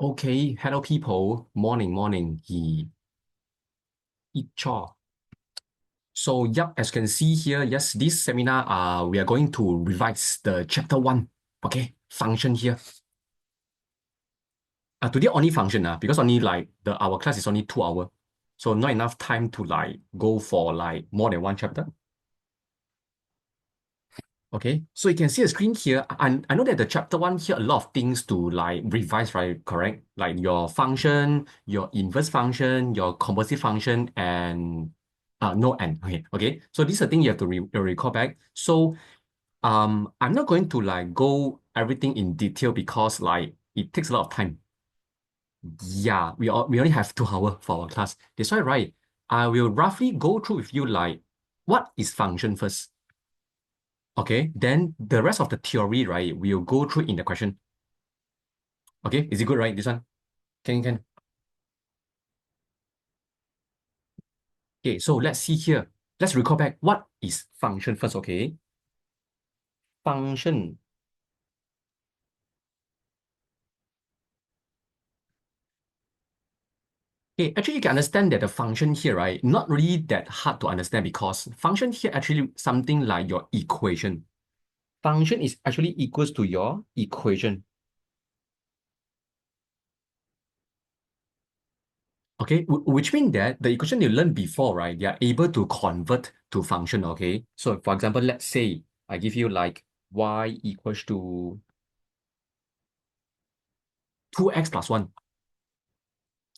Okay, hello people. Morning, morning. Chore. So, yep, as you can see here, yes, this seminar, we are going to revise the chapter one. Okay, function here. Today only function, because only like our class is only 2 hours. So not enough time to like go for like more than one chapter. Okay, so you can see a screen here. I know that the chapter one here, a lot of things to like revise, right? Correct? Like your function, your inverse function, your composite function, and no and. Okay. So these are things you have to recall back. So I'm not going to like go everything in detail because like it takes a lot of time. Yeah, we only have 2 hours for our class. That's why, right? I will roughly go through with you like what is function first. Okay, then the rest of the theory, right, we'll go through in the question. Okay, is it good, right? This one? Can. Okay, so let's see here. Let's recall back what is function first, okay? Function. Okay, actually you can understand that the function here, right, not really that hard to understand because function here actually something like your equation. Function is actually equals to your equation. Okay, which means that the equation you learned before, right, they are able to convert to function, okay? So for example, let's say I give you like y equals to 2x plus 1.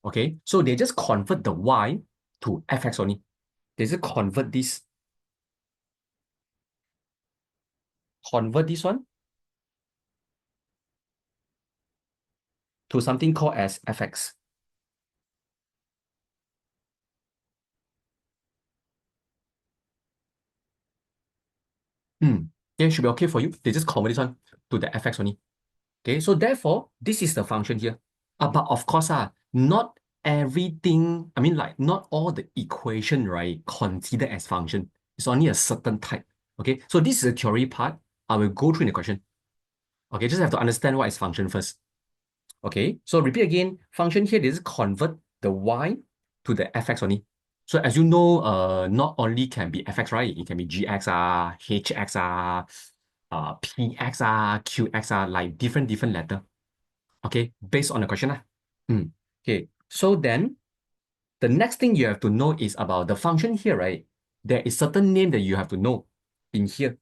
Okay, so they just convert the y to fx only. They just convert this one to something called as fx. Hmm. Yeah, should be okay for you. They just convert this one to the fx only. Okay, so therefore, this is the function here. But of course, not everything, I mean, like, not all the equation, right, considered as function. It's only a certain type. Okay, so this is the theory part. I will go through in the question. Okay, just have to understand what is function first. Okay, so repeat again, function here, they just convert the y to the fx only. So as you know, not only can be fx, right? It can be gx, hx, px, qx, like different letter. Okay, based on the question. Okay, so then the next thing you have to know is about the function here, right? There is certain name that you have to know in here,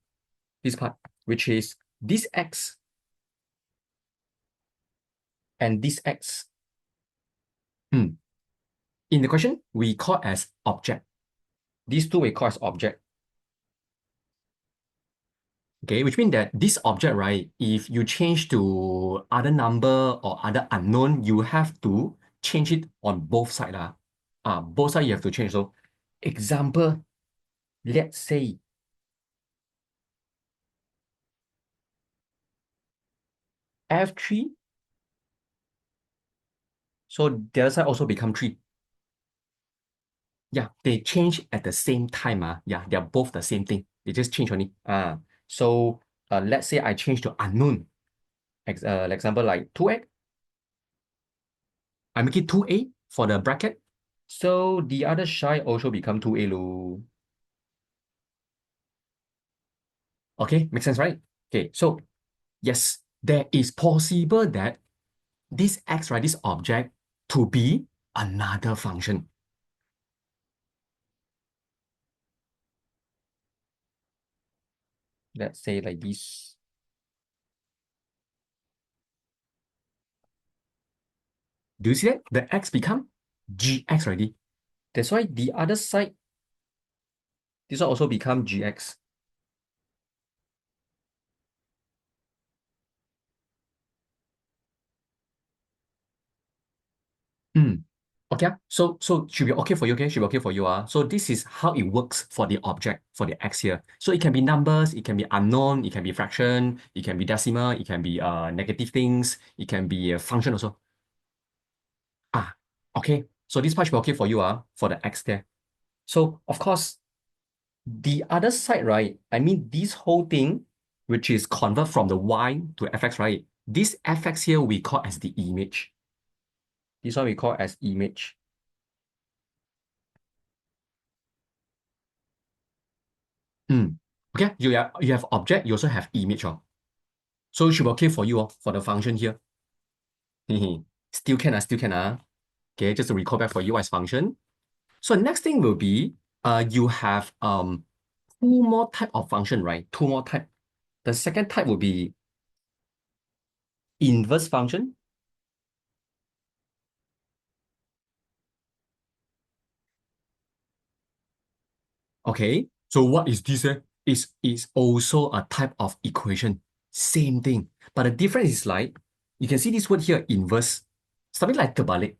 this part, which is this x and this x. Hmm. In the question, we call as object. These two we call as object. Okay, which means that this object, right, if you change to other number or other unknown, you have to change it on both sides. Both sides you have to change. So example, let's say F3, so the other side also become 3. Yeah, they change at the same time. Yeah, they're both the same thing. They just change only. So let's say I change to unknown. Example like 2x, I make it 2a for the bracket. So the other side also become 2a loo. Okay, makes sense, right? Okay, so yes, there is possible that this x, right, this object, to be another function. Let's say like this. Do you see that? The x become gx already. That's why the other side, this one also become gx. Mm. Okay, so should be okay for you, okay? Should be okay for you. So this is how it works for the object, for the x here. So it can be numbers, it can be unknown, it can be fraction, it can be decimal, it can be negative things, it can be a function also. Ah, okay. So this part should be okay for you, for the x there. So of course, the other side, right? I mean this whole thing, which is convert from the y to fx, right? This fx here we call as the image. This one we call as image. Mm. Okay, you have object, you also have image. Oh. So it should be okay for you for the function here. Still can, still can. Okay, just to recall back for you as function. So next thing will be you have two more type of function, right? Two more type. The second type will be inverse function. Okay, so what is this? Is also a type of equation. Same thing. But the difference is like, you can see this word here, inverse. Something like terbalik.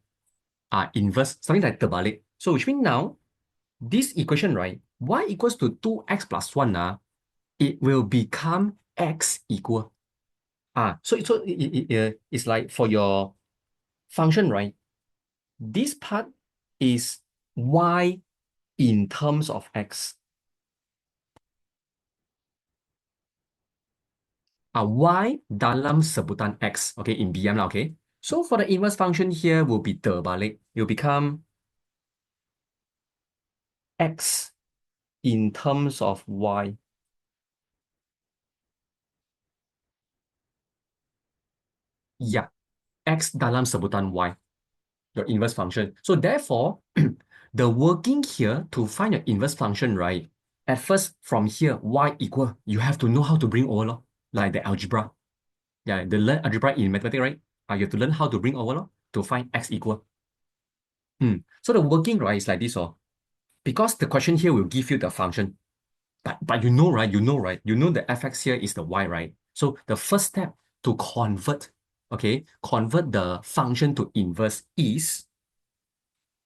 Inverse, something like terbalik. So which means now, this equation, right? Y equals to 2x plus 1, it will become x equal. It's like for your function, right? This part is y in terms of x. Y dalam sebutan X, okay, in BM lah, okay. So for the inverse function here will be terbalik. It will become X in terms of Y. Yeah, X dalam sebutan Y, your inverse function. So therefore, the working here to find your inverse function, right? At first, from here, Y equal, you have to know how to bring over, lor, like the algebra. Yeah, the learn algebra in mathematics, right? You have to learn how to bring over, lor, to find X equal. So the working, right, is like this, because the question here will give you the function. But you know, right? You know the fx here is the y, right? So the first step to convert, okay, convert the function to inverse is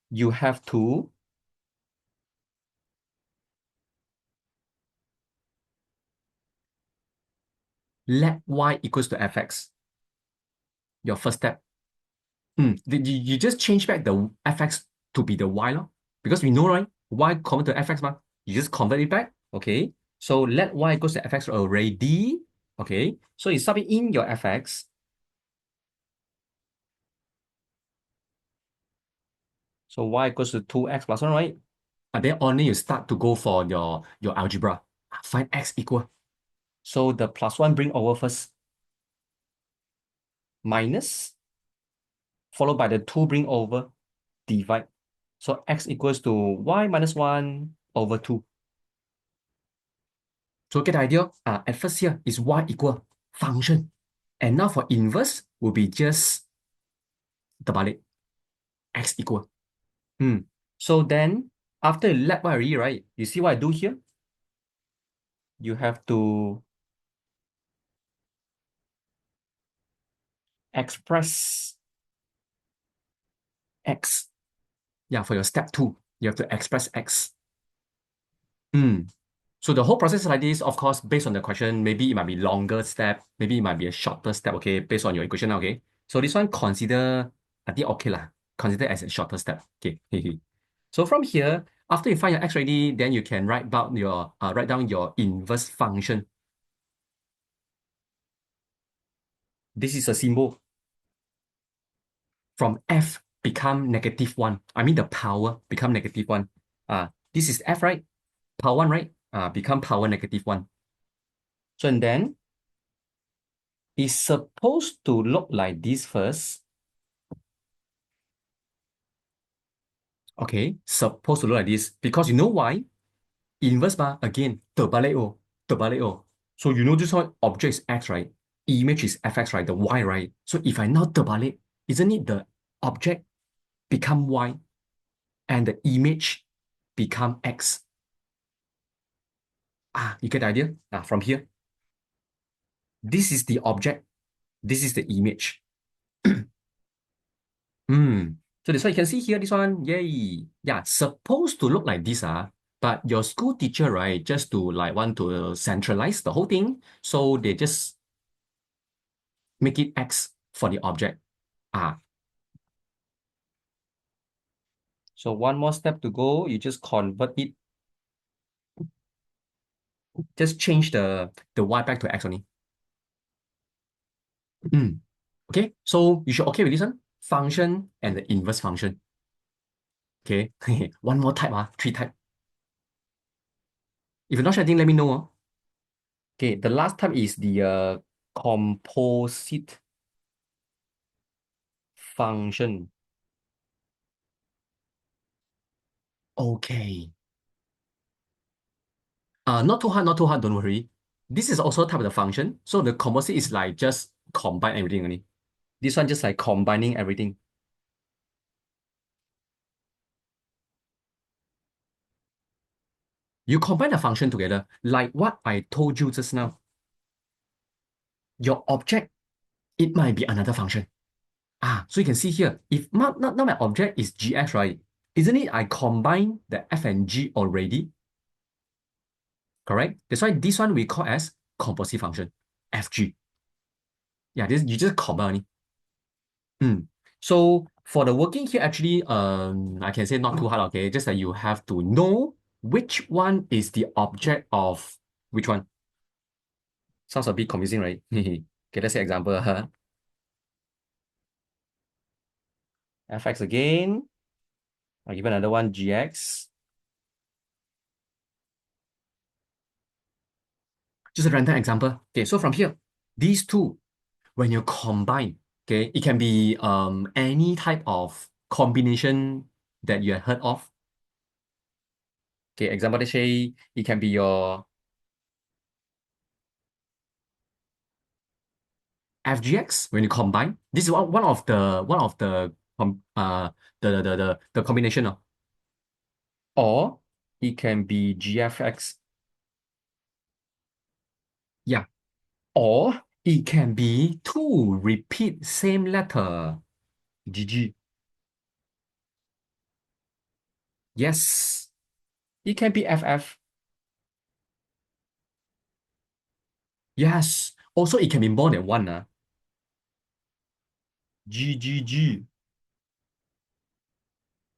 you have to let y equals to fx. Your first step. You just change back the fx to be the y, lor. Because we know, right? Y convert to fx, ma. You just convert it back. Okay. So let y equals to fx already. Okay. So you sub it in your fx. So y equals to 2x plus 1, right? And then only you start to go for your algebra. Find x equal. So the plus 1 bring over first. Minus, followed by the 2 bring over. Divide. So x equals to y minus 1 over 2. So get the idea? At first here is y equal function. And now for inverse will be just terbalik. X equal. So then after you let y already, right? You see what I do here? You have to express x. Yeah, for your step 2, you have to express x. So the whole process is like this, of course, based on the question, maybe it might be longer step, maybe it might be a shorter step, okay, based on your equation, okay. So this one consider, I think okay lah, consider as a shorter step, okay. So from here, after you find your x ready, then you can write down your inverse function. This is a symbol from f become -1. I mean the power become -1. This is f, right? Power 1, right? Become power -1. So and then it's supposed to look like this first. Okay, supposed to look like this because you know why? Inverse bar again, terbalik oh, terbalik oh. So you know this one object is x, right? Image is fx, right? The y, right? So if I now terbalik, isn't it the object become y and the image become x? You get the idea? From here, this is the object, this is the image. So that's why you can see here, this one, yay. Yeah, supposed to look like this, but your school teacher, right, just to like want to centralize the whole thing, so they just make it X for the object. So one more step to go, you just convert it, just change the Y back to X only. Okay, so you should okay with this one. function, and the inverse function. Okay, one more type, three type. If you're not sure, I think let me know. Okay, the last type is the composite function. Okay. Not too hard, not too hard, don't worry. This is also type of the function. So the composite is like just combine everything only. This one just like combining everything. You combine the function together, like what I told you just now. Your object, it might be another function. So you can see here, if not my object is gx, right? Isn't it I combine the f and g already? Correct? That's why this one we call as composite function, fg. Yeah, this you just combine. Mm. So for the working here, actually, I can say not too hard, okay? Just that you have to know which one is the object of which one. Sounds a bit confusing, right? Okay, let's say example, fx again. I'll give another one, gx. Just a random example. Okay, so from here, these two, when you combine, okay, it can be any type of combination that you have heard of. Okay, example, let's say it can be your FGX when you combine. This is one of the the combination. Or it can be GFX. Yeah. Or it can be two repeat same letter. GG. Yes. It can be FF. Yes. Also, it can be more than one. GGG.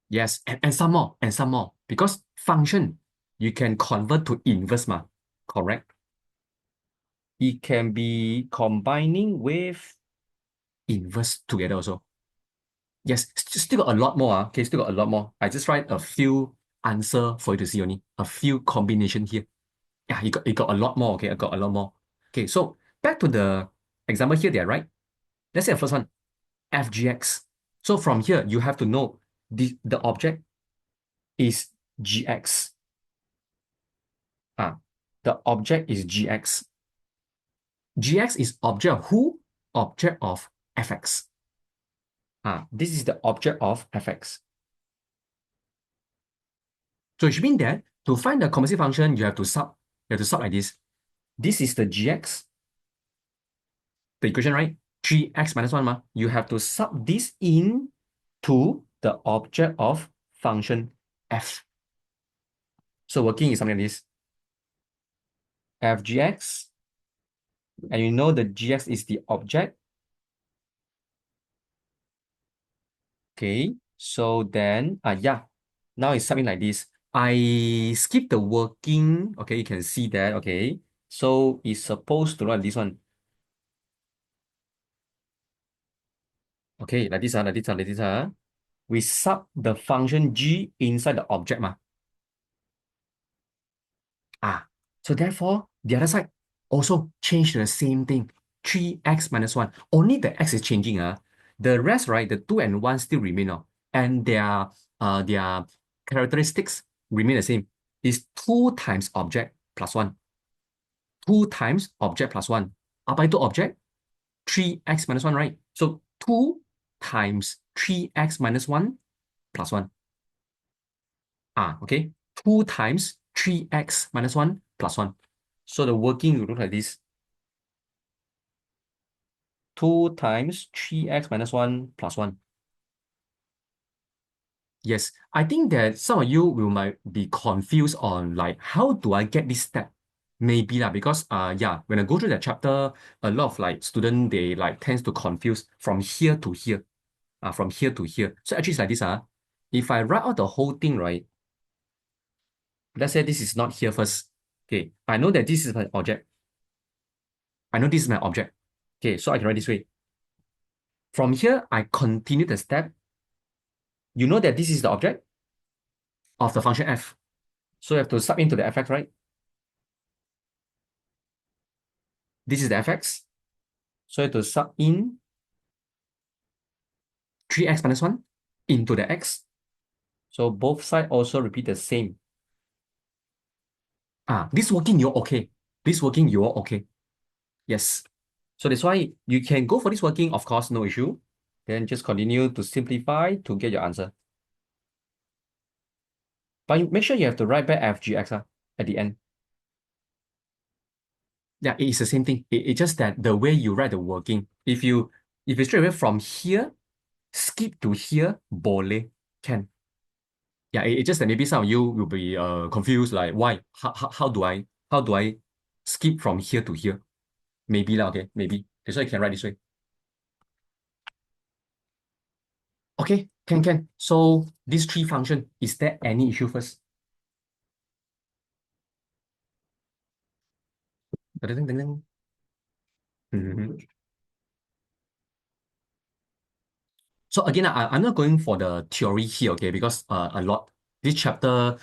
Yes. And some more. And some more. Because function, you can convert to inverse, correct? It can be combining with inverse together also. Yes, still got a lot more. Okay, still got a lot more. I just write a few answer for you to see only. A few combination here. Yeah, it got a lot more. Okay, I got a lot more. Okay, so back to the example here there, right? Let's say the first one, FGX. So from here, you have to know the object is GX. Ah, the object is GX. GX is object of who? Object of FX. This is the object of FX. So it should mean that to find the composite function, you have to sub like this. This is the gx, the equation, right? 3x minus 1, You have to sub this in to the object of function f. So working is something like this. F gx, and you know the gx is the object. Okay, so then, yeah, now it's something like this. I skip the working. Okay, you can see that. Okay, so it's supposed to run this one. Okay, like this, like this, like this. We sub the function g inside the object. Ah, so therefore, the other side also change the same thing. 3x minus 1. Only the x is changing. The rest, right, the 2 and 1 still remain. And their characteristics remain the same. Is 2 times object plus 1. 2 times object plus 1. Up by 2 object, 3x minus 1, right? So 2 times 3x minus 1 plus 1. Okay. 2 times 3x minus 1 plus 1. So the working will look like this. 2 times 3x minus 1 plus 1. Yes, I think that some of you might be confused on like how do I get this step? Maybe lah, because yeah, when I go through the chapter, a lot of like student they like tends to confuse from here to here. From here to here. So actually it's like this. If I write out the whole thing, right? Let's say this is not here first. Okay, I know that this is my object. I know this is my object. Okay, so I can write this way. From here, I continue the step. You know that this is the object of the function f. So you have to sub into the fx, right? This is the fx. So you have to sub in 3x minus 1 into the x. So both sides also repeat the same. This working, you're okay. This working, you're okay. Yes. So that's why you can go for this working, of course, no issue. Then just continue to simplify to get your answer. But make sure you have to write back fgx at the end. Yeah, it is the same thing. It's just that the way you write the working. If you straight away from here, skip to here, bole, can. Yeah, it's just that maybe some of you will be confused, like why? How do I skip from here to here? Maybe lah, okay, maybe. That's why you can write this way. Okay, can. So these three function, is there any issue first? Ding, ding, ding. Mhm. So again, I'm not going for the theory here, okay, because this chapter,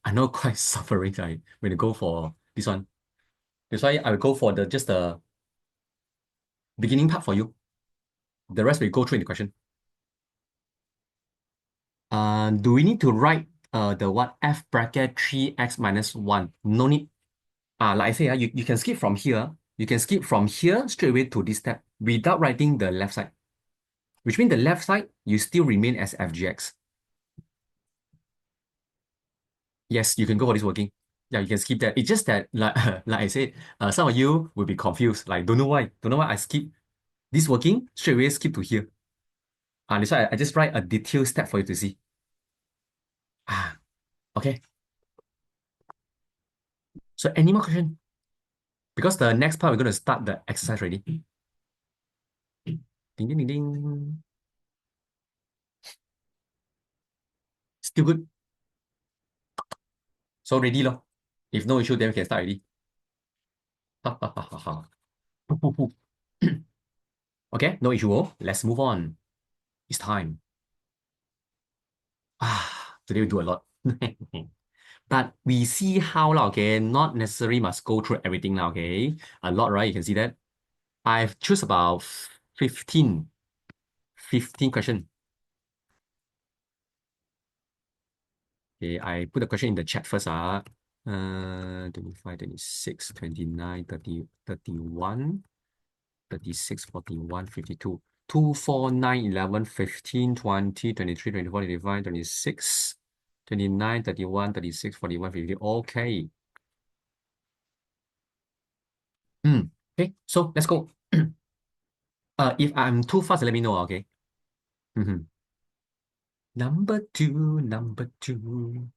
I know quite suffering, right, when you go for this one. That's why I will go for just the beginning part for you. The rest will go through in the question. Do we need to write the what f bracket 3x minus 1? No need. Like I say, you can skip from here. You can skip from here straight away to this step without writing the left side, which means the left side, you still remain as fgx. Yes, you can go for this working. Yeah, you can skip that. It's just that, like, like I said, some of you will be confused. Like, don't know why I skip this working, straight away skip to here. That's why I just write a detailed step for you to see. Okay. So any more question? Because the next part, we're going to start the exercise already. Ding, ding, ding, ding. Still good. So ready, lor. If no issue, then we can start already. Ha, ha, ha, ha, ha. Hoo, hoo, hoo. Okay, no issue. Let's move on. It's time. Today we do a lot. But we see how, lah, okay? Not necessarily must go through everything now, okay? A lot, right? You can see that. I've choose about 15, 15 questions. Okay, I put the question in the chat first. 25, 26, 29, 30, 31, 36, 41, 52. 2, 4, 9, 11, 15, 20, 23, 24, 25, 26, 29, 31, 36, 41, 52. Okay. Okay, so let's go. If I'm too fast, let me know, okay? Mhm. Number two, number two.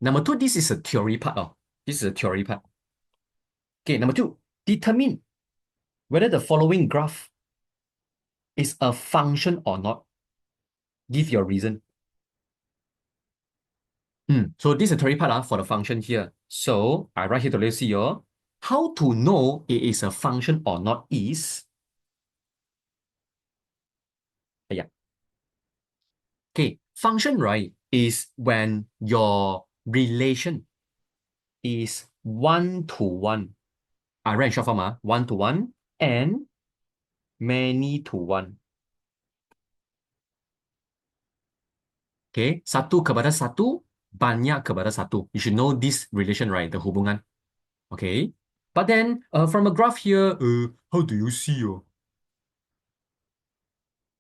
Number two, this is a theory part. This is a theory part. Okay, number two, determine whether the following graph is a function or not. Give your reason. So this is a theory part for the function here. So I write here to let you see how to know it is a function or not is, yeah. Okay, function, right, is when your relation is one to one. I write in short form, one to one and many to one. Okay, satu kepada satu, banyak kepada satu. You should know this relation, right? The hubungan. Okay. But then from a graph here, how do you see?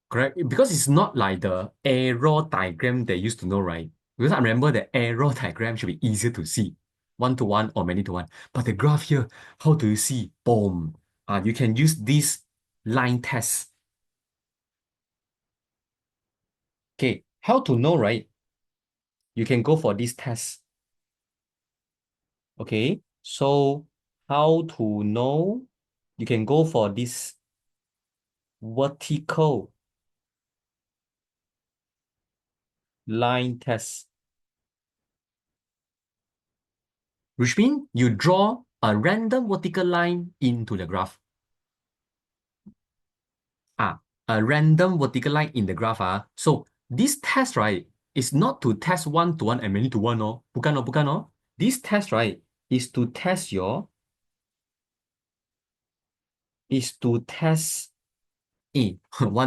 Correct? Because it's not like the arrow diagram they used to know, right? Because I remember the arrow diagram should be easier to see. One to one or many to one. But the graph here, how do you see? Boom. You can use this line test. Okay, how to know, right? You can go for this test. Okay, so how to know? You can go for this vertical line test, which means you draw a random vertical line into the graph. a random vertical line in the graph. So this test, right, is not to test one to one and many to one. Oh. Bukan, oh, bukan, oh. This test, right, is to test one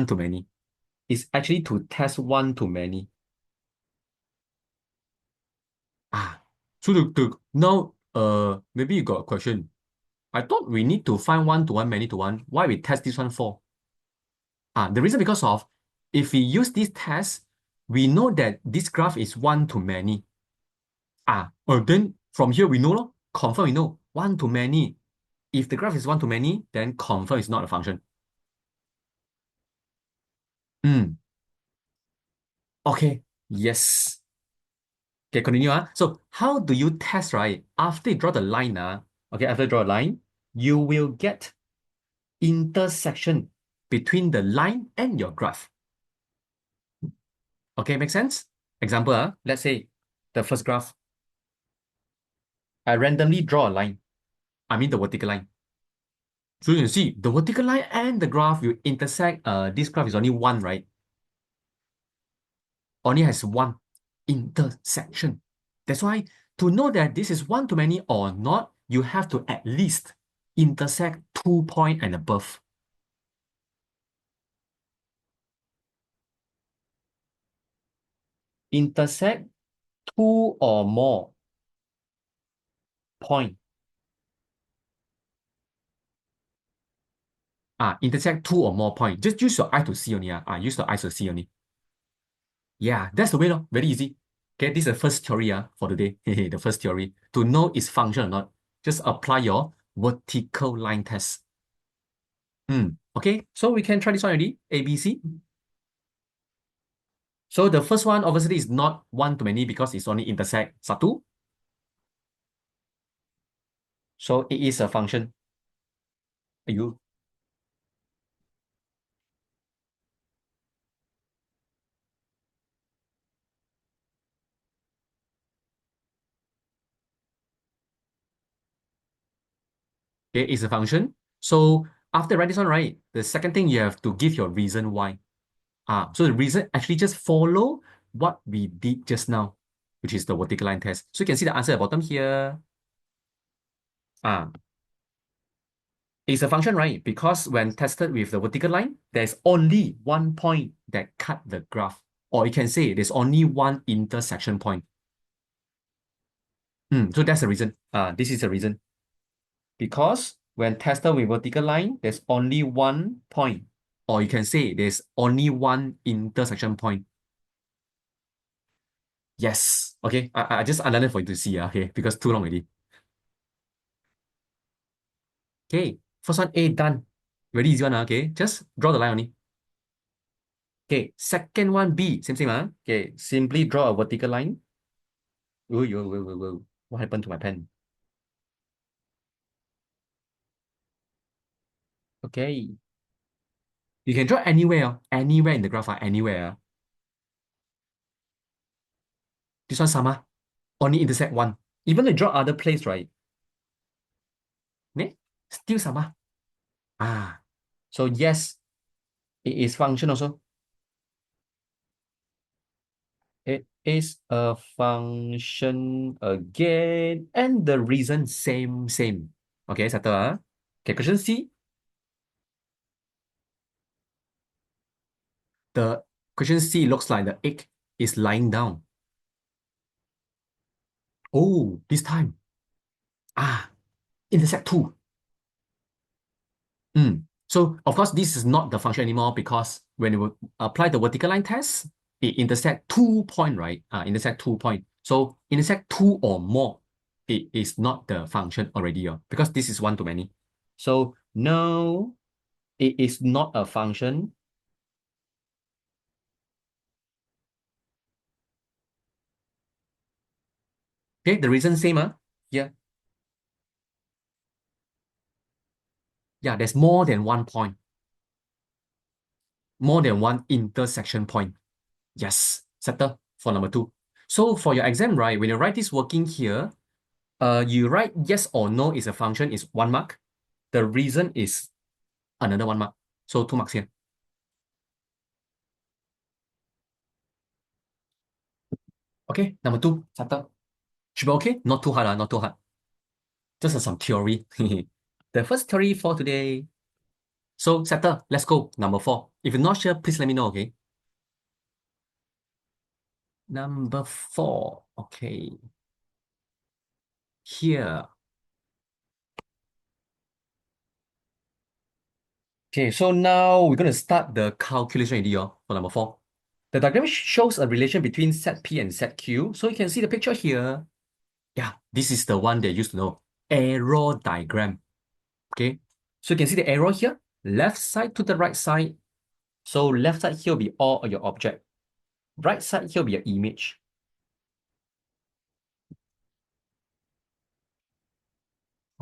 to many. It's actually to test one to many. Ah, so now maybe you got a question. I thought we need to find one to one, many to one. Why we test this one for? The reason because of if we use this test, we know that this graph is one to many. Then from here we know, lor, confirm we know one to many. If the graph is one to many, then confirm is not a function. Mm, okay. Yes. Okay, continue. So how do you test, right? After you draw the line, okay, after you draw a line, you will get intersection between the line and your graph. Okay, make sense? Example, let's say the first graph. I randomly draw a line. I mean the vertical line. So you can see the vertical line and the graph will intersect. This graph is only one, right? Only has one intersection. That's why to know that this is one to many or not, you have to at least intersect 2 points and above. Intersect two or more point. Intersect two or more point. Just use your eye to see only. Use your eyes to see only. Yeah, that's the way, lor. Very easy. Okay, this is the first theory for today. The first theory. To know its function or not, just apply your vertical line test. Okay, so we can try this one already. A, B, C. So the first one obviously is not one to many because it's only intersect satu. So it is a function. You okay, it's a function. So after write this one, right, the second thing you have to give your reason why. So the reason actually just follow what we did just now, which is the vertical line test. So you can see the answer at the bottom here. Ah, it's a function, right? Because when tested with the vertical line, there's only one point that cut the graph. Or you can say there's only one intersection point. So that's the reason. This is the reason. Because when tested with vertical line, there's only one point. Or you can say there's only one intersection point. Yes. Okay. I just underlined for you to see. Okay. Because too long already. Okay. First one A done. Very easy one. Okay. Just draw the line only. Okay. Second one B. Same. Okay. Simply draw a vertical line. Oh, what happened to my pen? Okay. You can draw anywhere. Anywhere in the graph. Anywhere. This one sama. Only intersect one. Even if you draw other place, right? Ne? Still sama. So yes, it is function also. It is a function again. And the reason same. Okay, settle. Okay, question C. The question C looks like the egg is lying down. Oh, this time. Intersect two. So of course, this is not the function anymore because when you apply the vertical line test, it intersect 2 point, right? Intersect 2 point. So intersect two or more, it is not the function already, because this is one to many. So no, it is not a function. Okay, the reason same, yeah. Yeah, there's more than one point, more than one intersection point. Yes, settle for number two. So for your exam, right, when you write this working here, you write yes or no is a function is 1 mark. The reason is another 1 mark. So 2 marks here. Okay, number two, settle. Should be okay. Not too hard, not too hard. Just some theory. The first theory for today. So settle. Let's go. Number four. If you're not sure, please let me know. Okay. Number four. Okay. Here. Okay. So now we're gonna start the calculation idea for number four. The diagram shows a relation between set P and set Q. So you can see the picture here. Yeah, this is the one they used to know. Arrow diagram. Okay. So you can see the arrow here, left side to the right side. So left side here will be all of your object. Right side here will be your image.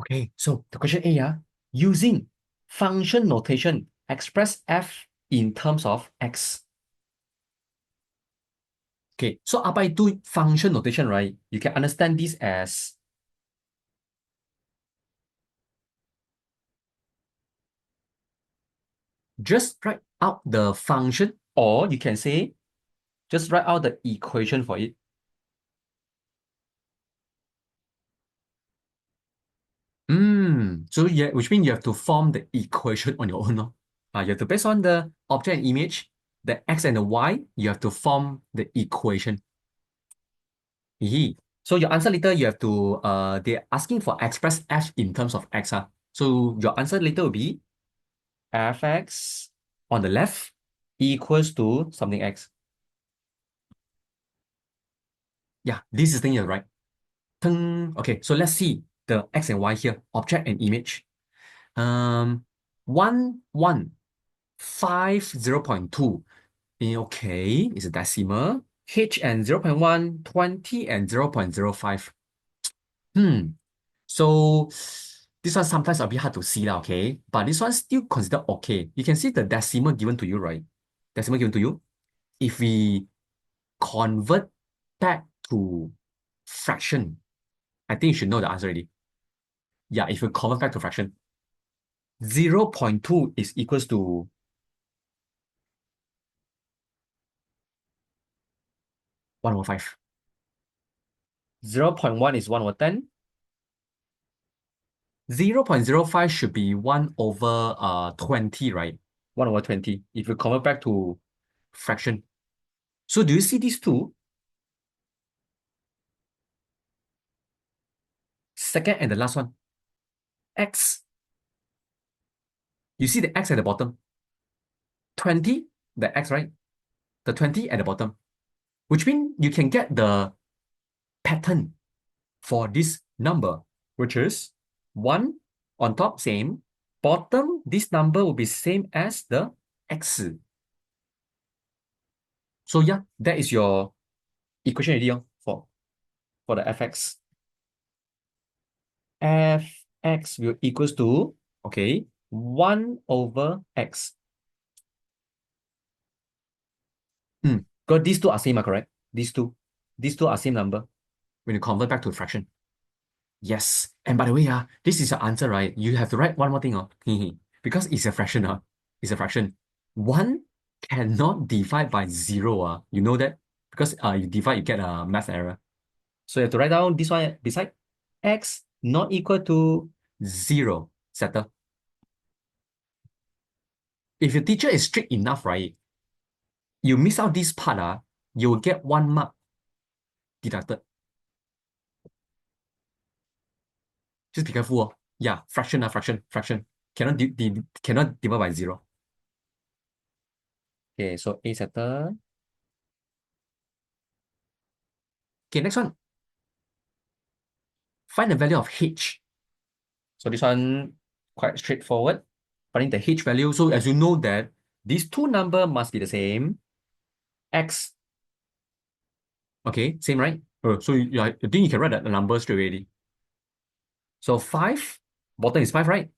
Okay, so the question A, using function notation, express f in terms of x. Okay, so by doing function notation, right, you can understand this as just write out the function, or you can say just write out the equation for it. So yeah, which means you have to form the equation on your own. No? You have to based on the object and image, the x and the y, you have to form the equation. Yee. So your answer later, you have to, they're asking for express f in terms of x. So your answer later will be fx on the left equals to something x. Yeah, this is thing you're right. Okay, so let's see the x and y here, object and image. 1, 1, 5, 0.2. Okay, it's a decimal. H and 0.1, 20 and 0.05. Hmm. So this one sometimes a bit hard to see, lah, okay? But this one still considered okay. You can see the decimal given to you, right? Decimal given to you. If we convert back to fraction, I think you should know the answer already. Yeah, if you convert back to fraction, 0.2 is equals to 1 over 5. 0.1 is 1 over 10. 0.05 should be 1 over 20, right? 1 over 20. If you convert back to fraction. So do you see these two? Second and the last one. X. You see the X at the bottom. 20, the X, right? The 20 at the bottom. Which means you can get the pattern for this number, which is 1 on top, same. Bottom, this number will be same as the X. So yeah, that is your equation idea for the fx. Fx will equals to, okay, 1 over x. Because these two are same, correct? These two. These two are same number when you convert back to a fraction. Yes. And by the way, this is your answer, right? You have to write one more thing, because it's a fraction, it's a fraction. 1 cannot divide by 0, you know that? Because you divide, you get a math error. So you have to write down this one beside x not equal to 0. Settle. If your teacher is strict enough, right, you miss out this part, you will get 1 mark deducted. Just be careful. Yeah, fraction, fraction. Cannot divide by 0. Okay, so A settle. Okay, next one. Find the value of H. So this one quite straightforward. Finding the H value. So as you know that these two number must be the same. X. Okay, same, right? So I think you can write the number straight away. So 5, bottom is 5, right?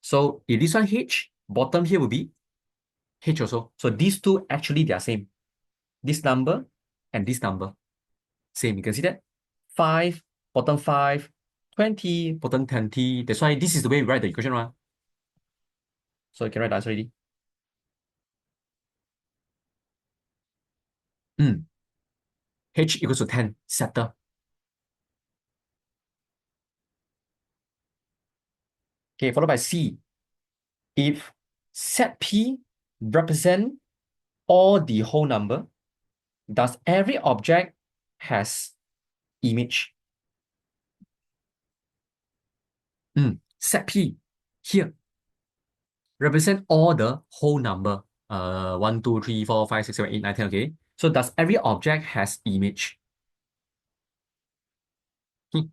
So if this one H, bottom here will be H also. So these two actually they are same. This number and this number. Same. You can see that? 5, bottom 5, 20, bottom 20. That's why this is the way we write the equation, right? So you can write the answer already. H equals to 10, settle. Okay, followed by C. If set P represent all the whole number, does every object has image? Set P here represent all the whole number. 1, 2, 3, 4, 5, 6, 7, 8, 9, 10, okay? So does every object has image? Wait,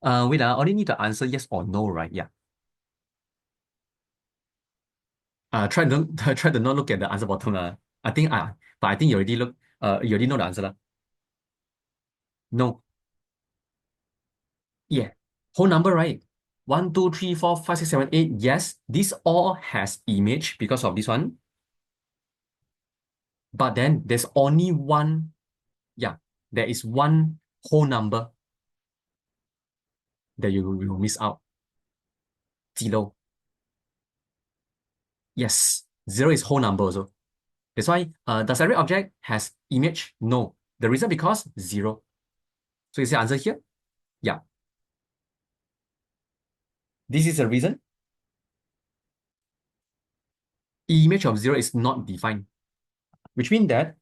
I only need to answer yes or no, right? Yeah. Try to try to not look at the answer bottom. But I think you already you already know the answer. No. Yeah. Whole number, right? 1, 2, 3, 4, 5, 6, 7, 8. Yes, this all has image because of this one. But then there's only one, yeah, there is one whole number that you will miss out. 0. Yes, 0 is whole number also. That's why, does every object has image? No. The reason because 0. So is the answer here? Yeah. This is the reason. Image of 0 is not defined, which means that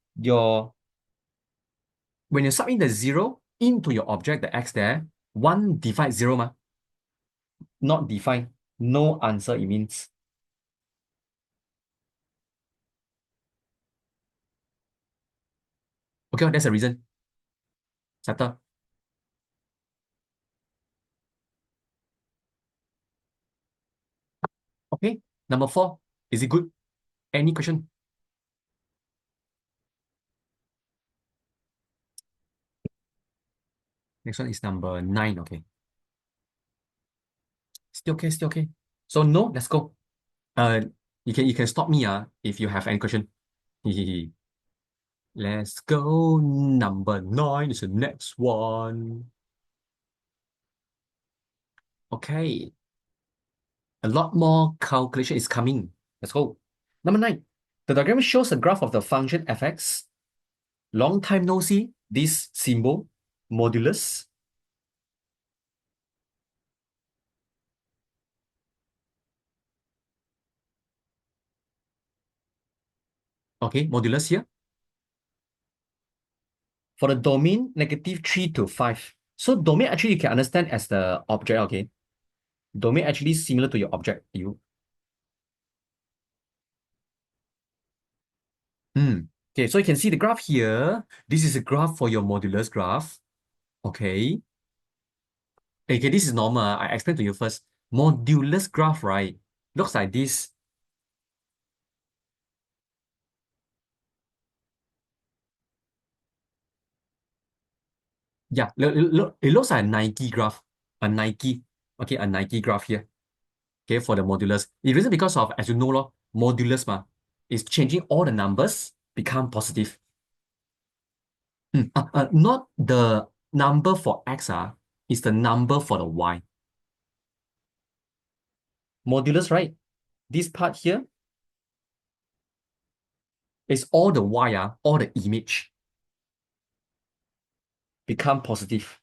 when you sub in the 0 into your object, the x there, 1 divides 0 ma, not defined. No answer, it means. Okay, that's the reason. Settle. Okay, number 4. Is it good? Any question? Next one is number 9. Okay. Still okay, still okay. So no, let's go. Uh, you can stop me if you have any question. Let's go. Number 9 is the next one. Okay. A lot more calculation is coming. Let's go. Number 9. The diagram shows a graph of the function fx. Long time no see. This symbol, modulus. Okay, modulus here. For the domain, -3 to 5. So domain actually you can understand as the object, okay? Domain actually similar to your object. Okay, so you can see the graph here. This is a graph for your modulus graph. Okay. Okay, this is normal. I explain to you first. Modulus graph, right? Looks like this. Yeah, it looks like a Nike graph. A Nike. Okay, a Nike graph here. Okay, for the modulus. The reason because of, as you know, modulus is changing all the numbers become positive. Not the number for x, is the number for the y. Modulus, right? This part here is all the y, all the image become positive.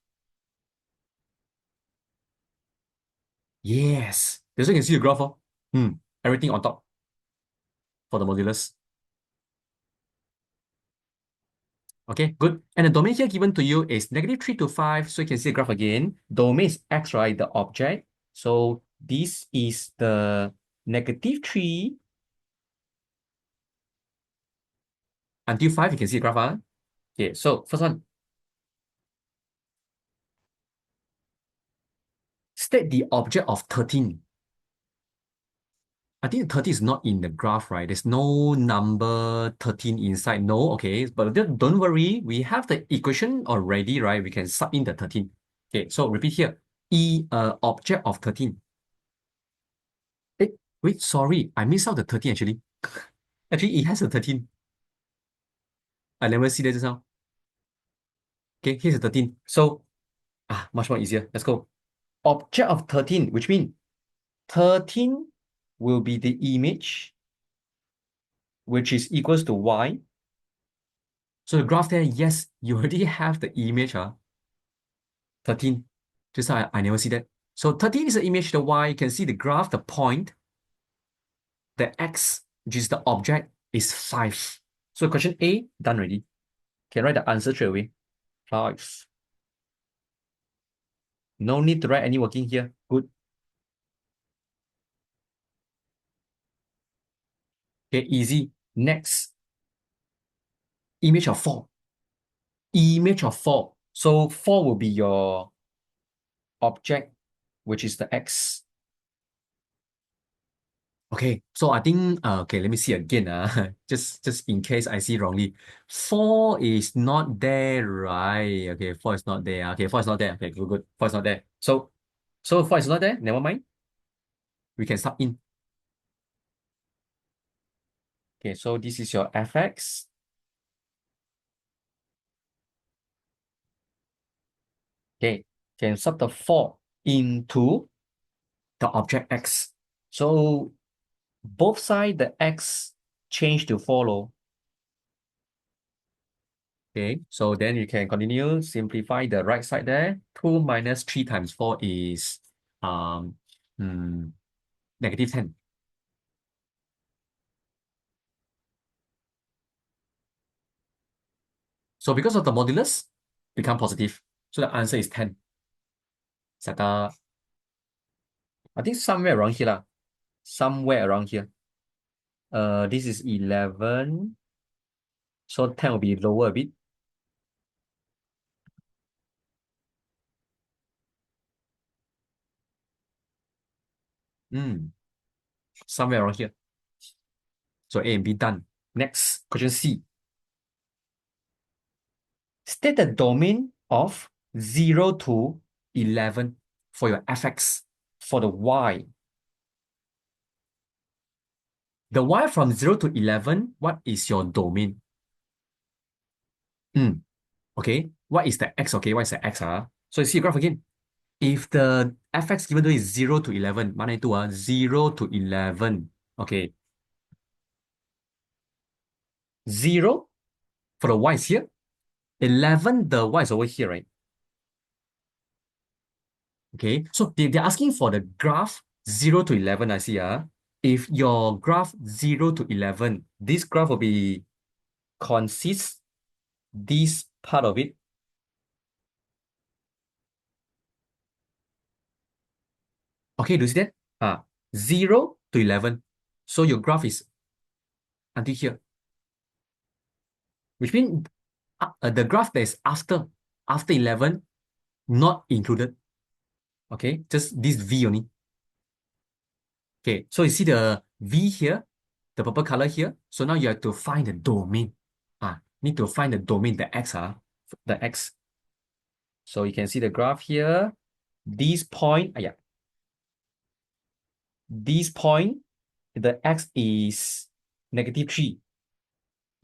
Yes. That's why you can see the graph. Everything on top for the modulus. Okay, good. And the domain here given to you is -3 to 5. So you can see the graph again. Domain is x, right? The object. So this is the -3 until 5. You can see the graph. Okay, so first one. State the object of 13. I think 30 is not in the graph, right? There's no number 13 inside. No, okay. But don't worry. We have the equation already, right? We can sub in the 13. Okay, so repeat here. Object of 13. Eh, wait, sorry. I missed out the 13 actually. Actually, it has a 13. I never see that just now. Okay, here's a 13. So, much more easier. Let's go. Object of 13, which means 13 will be the image, which is equals to y. So the graph there, yes, you already have the image, 13. Just now I never see that. So 13 is the image, the y, you can see the graph, the point, the x, which is the object, is 5. So question A, done already. Can write the answer straight away. 5. No need to write any working here. Good. Okay, easy. Next, image of 4. Image of 4. So 4 will be your object, which is the x. Okay, so I think okay, let me see again. Just in case I see wrongly. 4 is not there, right? Okay, 4 is not there. Okay, 4 is not there. Okay, good, good. 4 is not there. So 4 is not there, never mind. We can sub in. Okay, so this is your fx. Okay, can sub the 4 into the object x. So both sides, the x change to follow. Okay, so then you can continue, simplify the right side there. 2 minus 3 times 4 is um mm, negative 10. So because of the modulus, become positive. So the answer is 10. Saka, I think somewhere around here lah. Somewhere around here. This is 11. So 10 will be lower a bit. Somewhere around here. So A and B done. Next, question C. State the domain of 0 to 11 for your fx. For the y. The y from 0 to 11, what is your domain? Okay. What is the x? Okay, what is the x? So you see the graph again. If the fx given to is 0 to 11, mana itu 0 to 11. Okay. 0 for the y is here. 11, the y is over here, right? Okay. So they're asking for the graph 0 to 11, I see. If your graph 0 to 11, this graph will be consists this part of it. Okay, do you see that? 0 to 11. So your graph is until here, which means the graph that is after 11, not included. Okay, just this V only. Okay, so you see the V here, the purple color here. So now you have to find the domain. Need to find the domain, the X, the X. So you can see the graph here. This point, this point, the X is negative 3.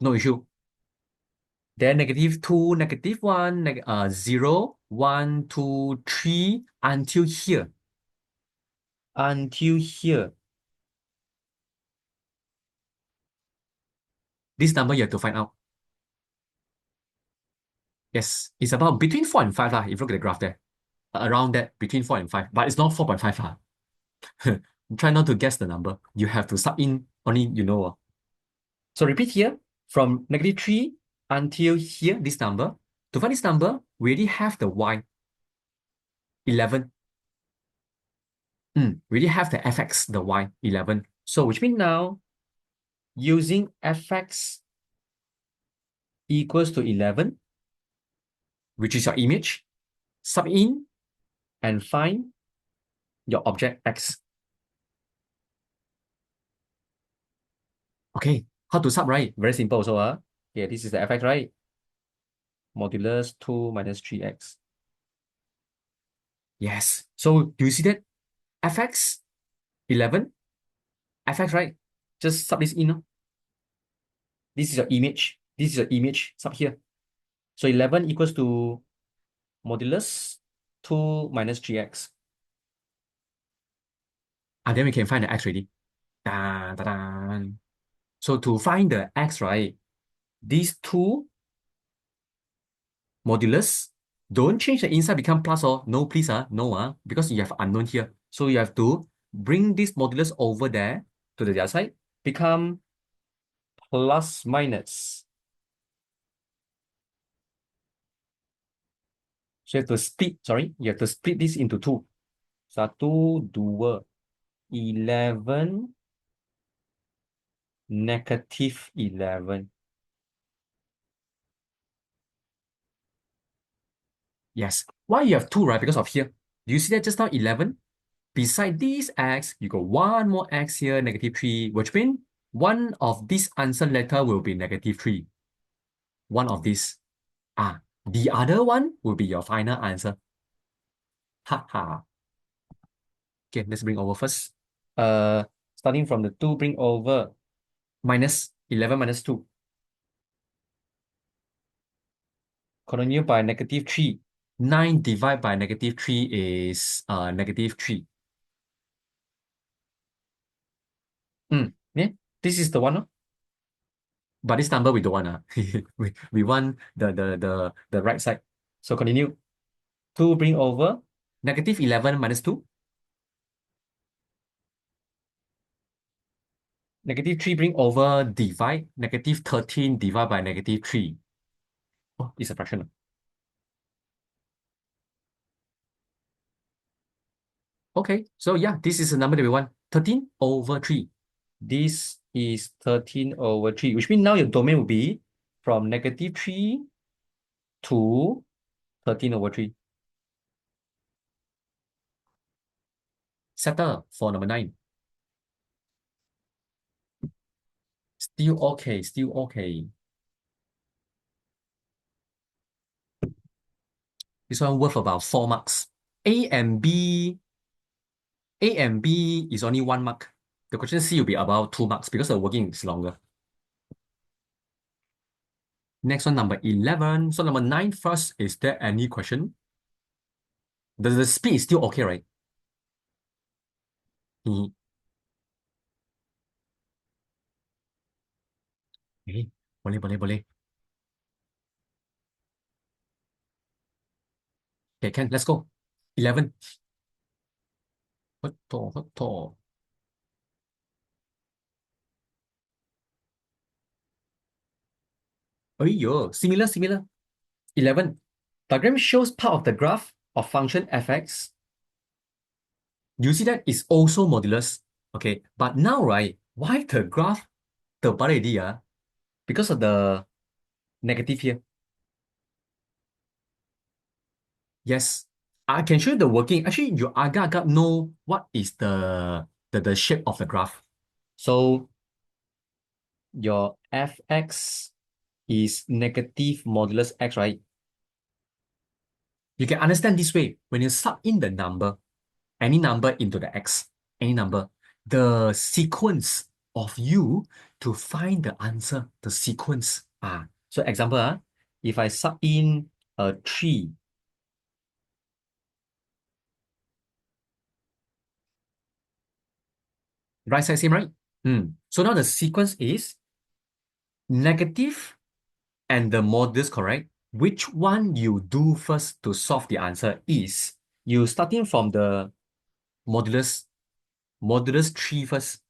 No issue. Then negative 2, negative 1, 0, 1, 2, 3, until here. Until here. This number you have to find out. Yes, it's about between 4 and 5. If you look at the graph there. Around that, between 4 and 5. But it's not 4.5. Try not to guess the number. You have to sub in only you know. So repeat here, from negative 3 until here, this number. To find this number, we already have the y, 11. We already have the fx, the y, 11. So which means now, using fx equals to 11, which is your image, sub in and find your object x. Okay, how to sub, right? Very simple. So, yeah, this is the fx, right? Modulus 2 minus 3x. Yes. So do you see that? fx 11, fx, right? Just sub this in. This is your image. This is your image sub here. So 11 equals to modulus 2 minus 3x. And then we can find the x already. Da, da, da. So to find the x, right? These two modulus. Don't change the inside become plus or no, please, no, because you have unknown here. So you have to bring this modulus over there to the other side, become plus minus. So you have to split, sorry, you have to split this into two. Satu, dua, 11, negative 11. Yes. Why you have two, right? Because of here. Do you see that just now 11? Beside this x, you got one more x here, negative 3, which means one of this answer letter will be negative 3. One of these. The other one will be your final answer. Ha ha. Okay, let's bring over first. Starting from the 2, bring over minus 11 minus 2. Continue by negative 3. 9 divided by negative 3 is negative 3. Yeah, this is the one. But this number we don't want. We want the right side. So continue. 2 bring over negative 11 minus 2. Negative 3 bring over divide. Negative 13 divided by negative 3. Oh, it's a fraction. Okay, so yeah, this is the number that we want. 13 over 3. This is 13 over 3, which means now your domain will be from negative 3 to 13 over 3. Settle for number 9. Still okay, still okay. This one worth about 4 marks. A and B, A and B is only 1 mark. The question C will be about 2 marks because the working is longer. Next one, number 11. So number 9 first, is there any question? The speed is still okay, right? Mhm. Eh, boleh, boleh, boleh. Okay, can, let's go. 11. Betul, betul. Yo, similar, similar. 11. Diagram shows part of the graph of function fx. You see that is also modulus. Okay, but now, right, why the graph terbalik dia? Because of the negative here. Yes, I can show you the working. Actually, you agak-agak know what is the shape of the graph. So your fx is negative modulus x, right? You can understand this way. When you sub in the number, any number into the x, any number, the sequence of you to find the answer, the sequence. So example, if I sub in a 3, right side same, right? So now the sequence is negative and the modulus, correct? Which one you do first to solve the answer is you starting from the modulus, modulus 3 first,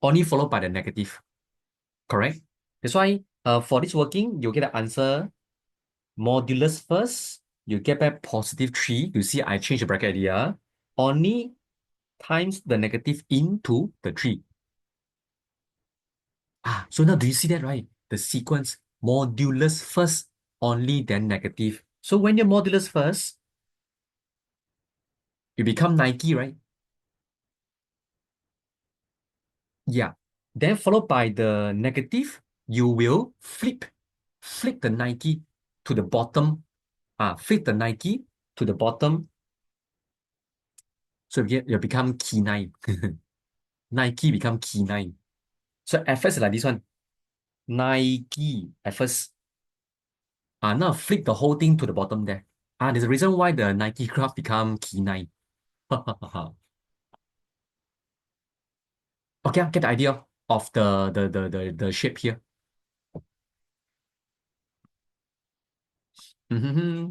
only followed by the negative, correct? That's why for this working, you get the answer modulus first, you get back positive 3. You see, I change the bracket here. Only times the negative into the 3. So now do you see that, right? The sequence, modulus first, only then negative. So when you're modulus first, you become Nike, right? Yeah. Then followed by the negative, you will flip the Nike to the bottom. Flip the Nike to the bottom. So you become key 9. Nike become key 9. So at first like this one. Nike at first. Now flip the whole thing to the bottom there. There's a reason why the Nike graph become key 9. Okay, get the idea of the shape here. Mm-hmm.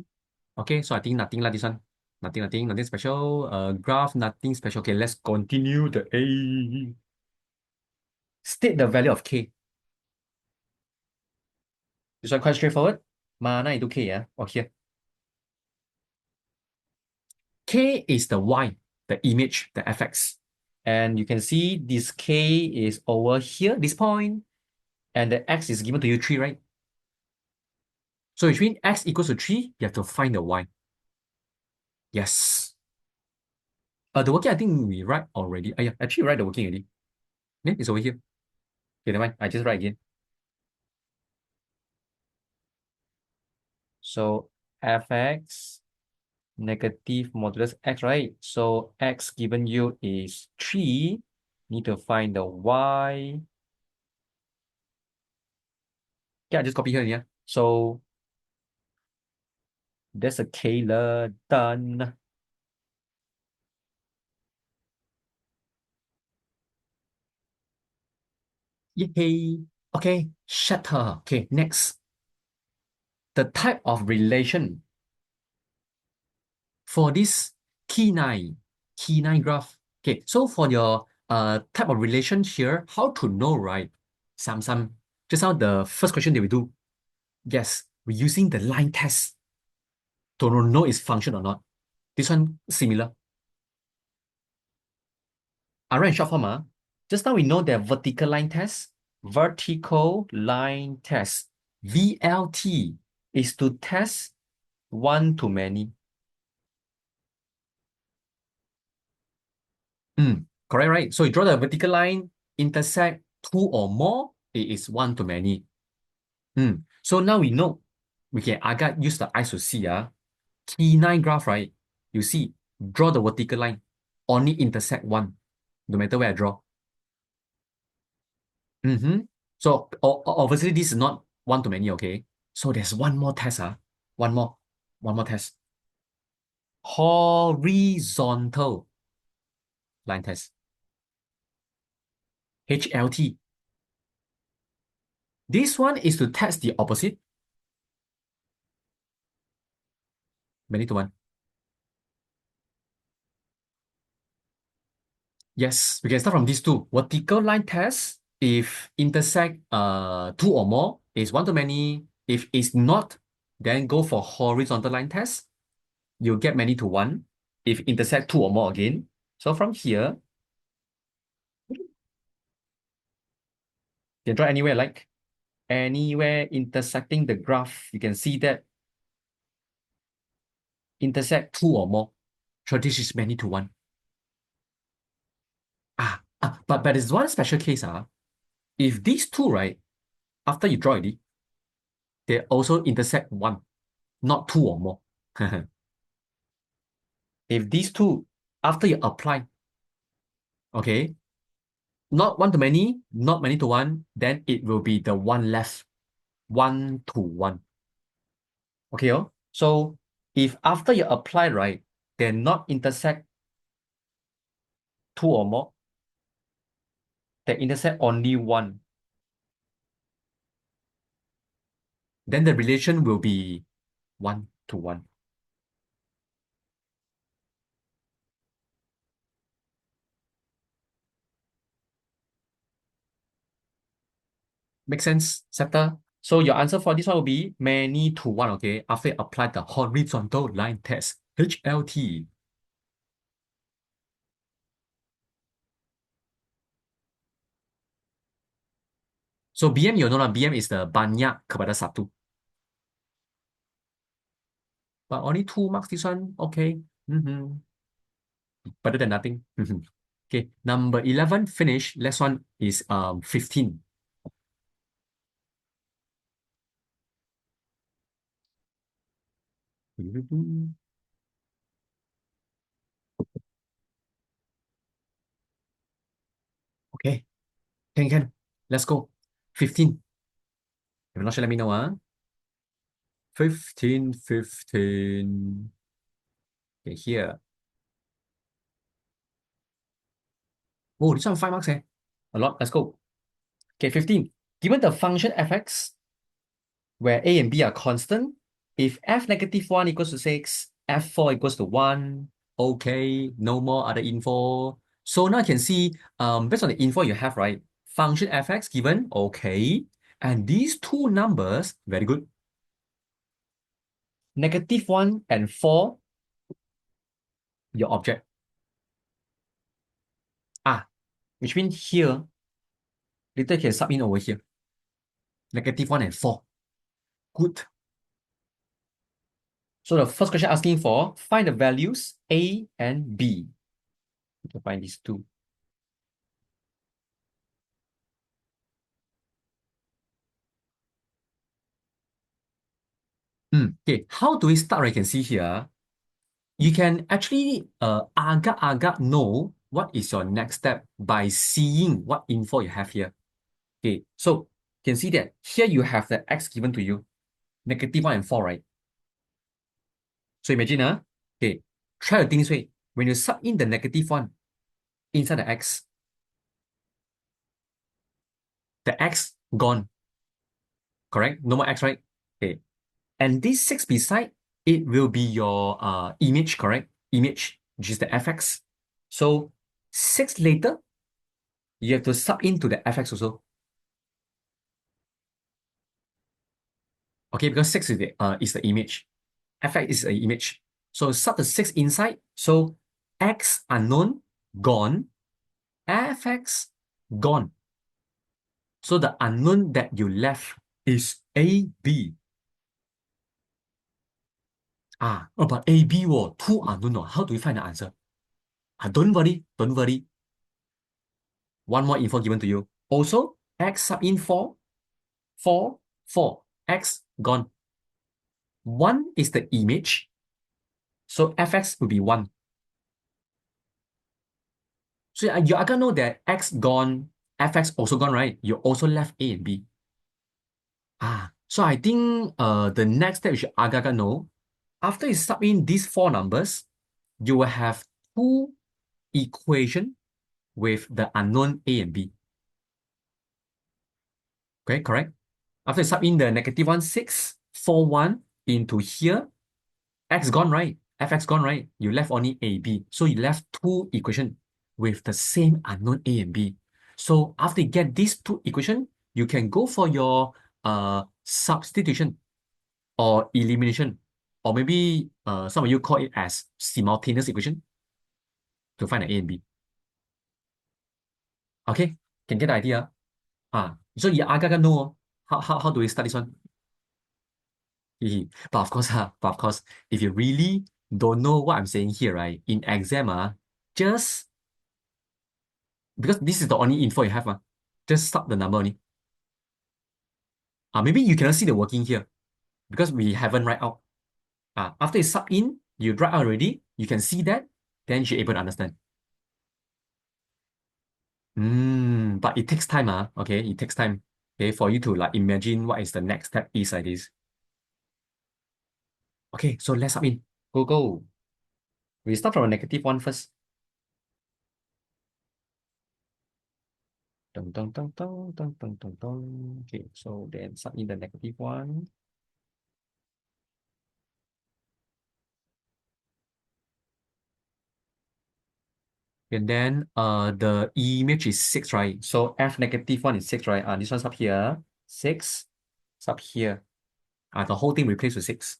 Okay, so I think nothing like this one. Nothing special. Graph, nothing special. Okay, let's continue the A. State the value of K. This one quite straightforward. Mana into K, yeah? Or here. K is the Y, the image, the FX. And you can see this K is over here, this point, and the X is given to you 3, right? So which means X equals to 3, you have to find the Y. Yes. The working, I think we write already. Yeah, actually write the working already. Yeah, it's over here. Okay, never mind. I just write again. So fx negative modulus x, right? So x given you is 3. Need to find the y. Yeah, I just copy here. Yeah. So that's a Kayla done. Yay. Okay, shut her. Okay, next. The type of relation for this key nine graph. Okay, so for your type of relation here, how to know, right? Some just now the first question that we do, yes, we're using the line test to know its function or not. This one similar. I write in short form. Just now we know that vertical line test, VLT is to test one to many. Correct, right? So you draw the vertical line, intersect two or more, it is one to many. So now we know we can use the eyes to see T9 graph, right? You see, draw the vertical line, only intersect one, no matter where I draw. Mm-hmm. So obviously this is not one to many, okay? So there's one more test, one more, one more test. Horizontal line test, HLT. This one is to test the opposite, many to one. Yes, we can start from these two. Vertical line test, if intersect two or more, is one to many. If it's not, then go for horizontal line test. You get many to one. If intersect two or more again. So from here, you can draw anywhere like anywhere intersecting the graph. You can see that intersect two or more. So this is many to one. But there's one special case. If these two, right, after you draw it, they also intersect one, not two or more. If these two, after you apply, okay, not one to many, not many to one, then it will be the one left, one to one. Okay, so if after you apply, right, they not intersect two or more, they intersect only one, then the relation will be one to one. Make sense, Scepter? So your answer for this one will be many to one, okay, after you apply the horizontal line test, HLT. So BM, you know lah, BM is the banyak kepada satu. But only 2 marks this one, okay. Better than nothing. Okay, number 11 finish. Last one is 15. Okay, can. Let's go. 15. If you're not sure, let me know. 15. Okay, here. Oh, this one 5 marks, eh? A lot. Let's go. Okay, 15. Given the function fx, where a and b are constant, If f negative 1 equals to 6, f4 equals to 1, okay, no more other info. So now you can see, based on the info you have, right? Function fx given, okay. And these two numbers, very good. Negative 1 and 4, your object. Ah, which means here, later you can sub in over here. Negative 1 and 4. Good. So the first question asking for, find the values A and B. You can find these two. Okay, how do we start? I can see here. You can actually agak-agak know what is your next step by seeing what info you have here. Okay, so you can see that here you have the x given to you, negative 1 and 4, right? So imagine, okay, try to think this way. When you sub in the negative 1 inside the x gone, correct? No more x, right? Okay, and this 6 beside, it will be your image, correct? Image, which is the fx. So 6 later, you have to sub into the fx also. Okay, because 6 is the image. Fx is an image. So sub the 6 inside. So x unknown, gone. Fx, gone. So the unknown that you left is AB. But AB, two unknown. How do we find the answer? Don't worry, don't worry. One more info given to you. Also, x sub in 4, 4, 4. X gone. 1 is the image. So fx will be 1. So you are gonna know that x gone, fx also gone, right? You also left A and B. So I think the next step you should agak know, after you sub in these four numbers, you will have two equation with the unknown A and B. Okay, correct? After you sub in the negative 1, 6, 4, 1 into here, x gone, right? Fx gone, right? You left only A, B. So you left two equation with the same unknown A and B. So after you get these two equation, you can go for your substitution or elimination, or maybe some of you call it as simultaneous equation to find the A and B. Okay, can get the idea. So you agak know how do we start this one? But of course, if you really don't know what I'm saying here, right? In exam, just because this is the only info you have, just stop the number only. Maybe you cannot see the working here because we haven't write out. After you sub in, you write out already, you can see that, then you should able to understand. But it takes time, okay? It takes time, okay, for you to like imagine what is the next step is like this. Okay, so let's sub in. Go, go. We start from a negative 1 first. Dun, dun, dun, dun, dun, dun, dun, dun. Okay, so then sub in the negative 1. And then the image is 6, right? So f negative 1 is 6, right? This one's up here. 6, it's up here. The whole thing replaced with 6.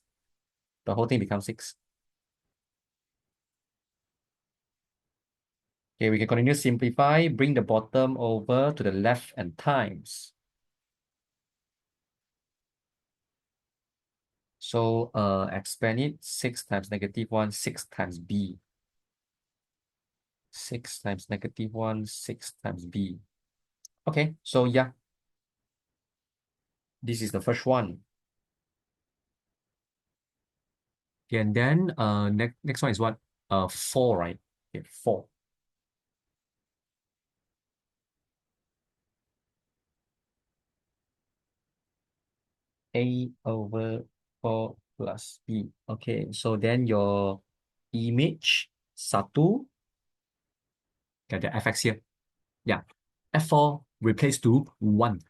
The whole thing becomes 6. Okay, we can continue simplify. Bring the bottom over to the left and times. So expand it. 6 times negative 1, 6 times b. 6 times negative 1, 6 times b. Okay, so yeah. This is the first one. Okay, and then next one is what? 4, right? Okay, 4. A over 4 plus B. Okay, so then your image satu, get the fx here. Yeah, f4 replace to 1.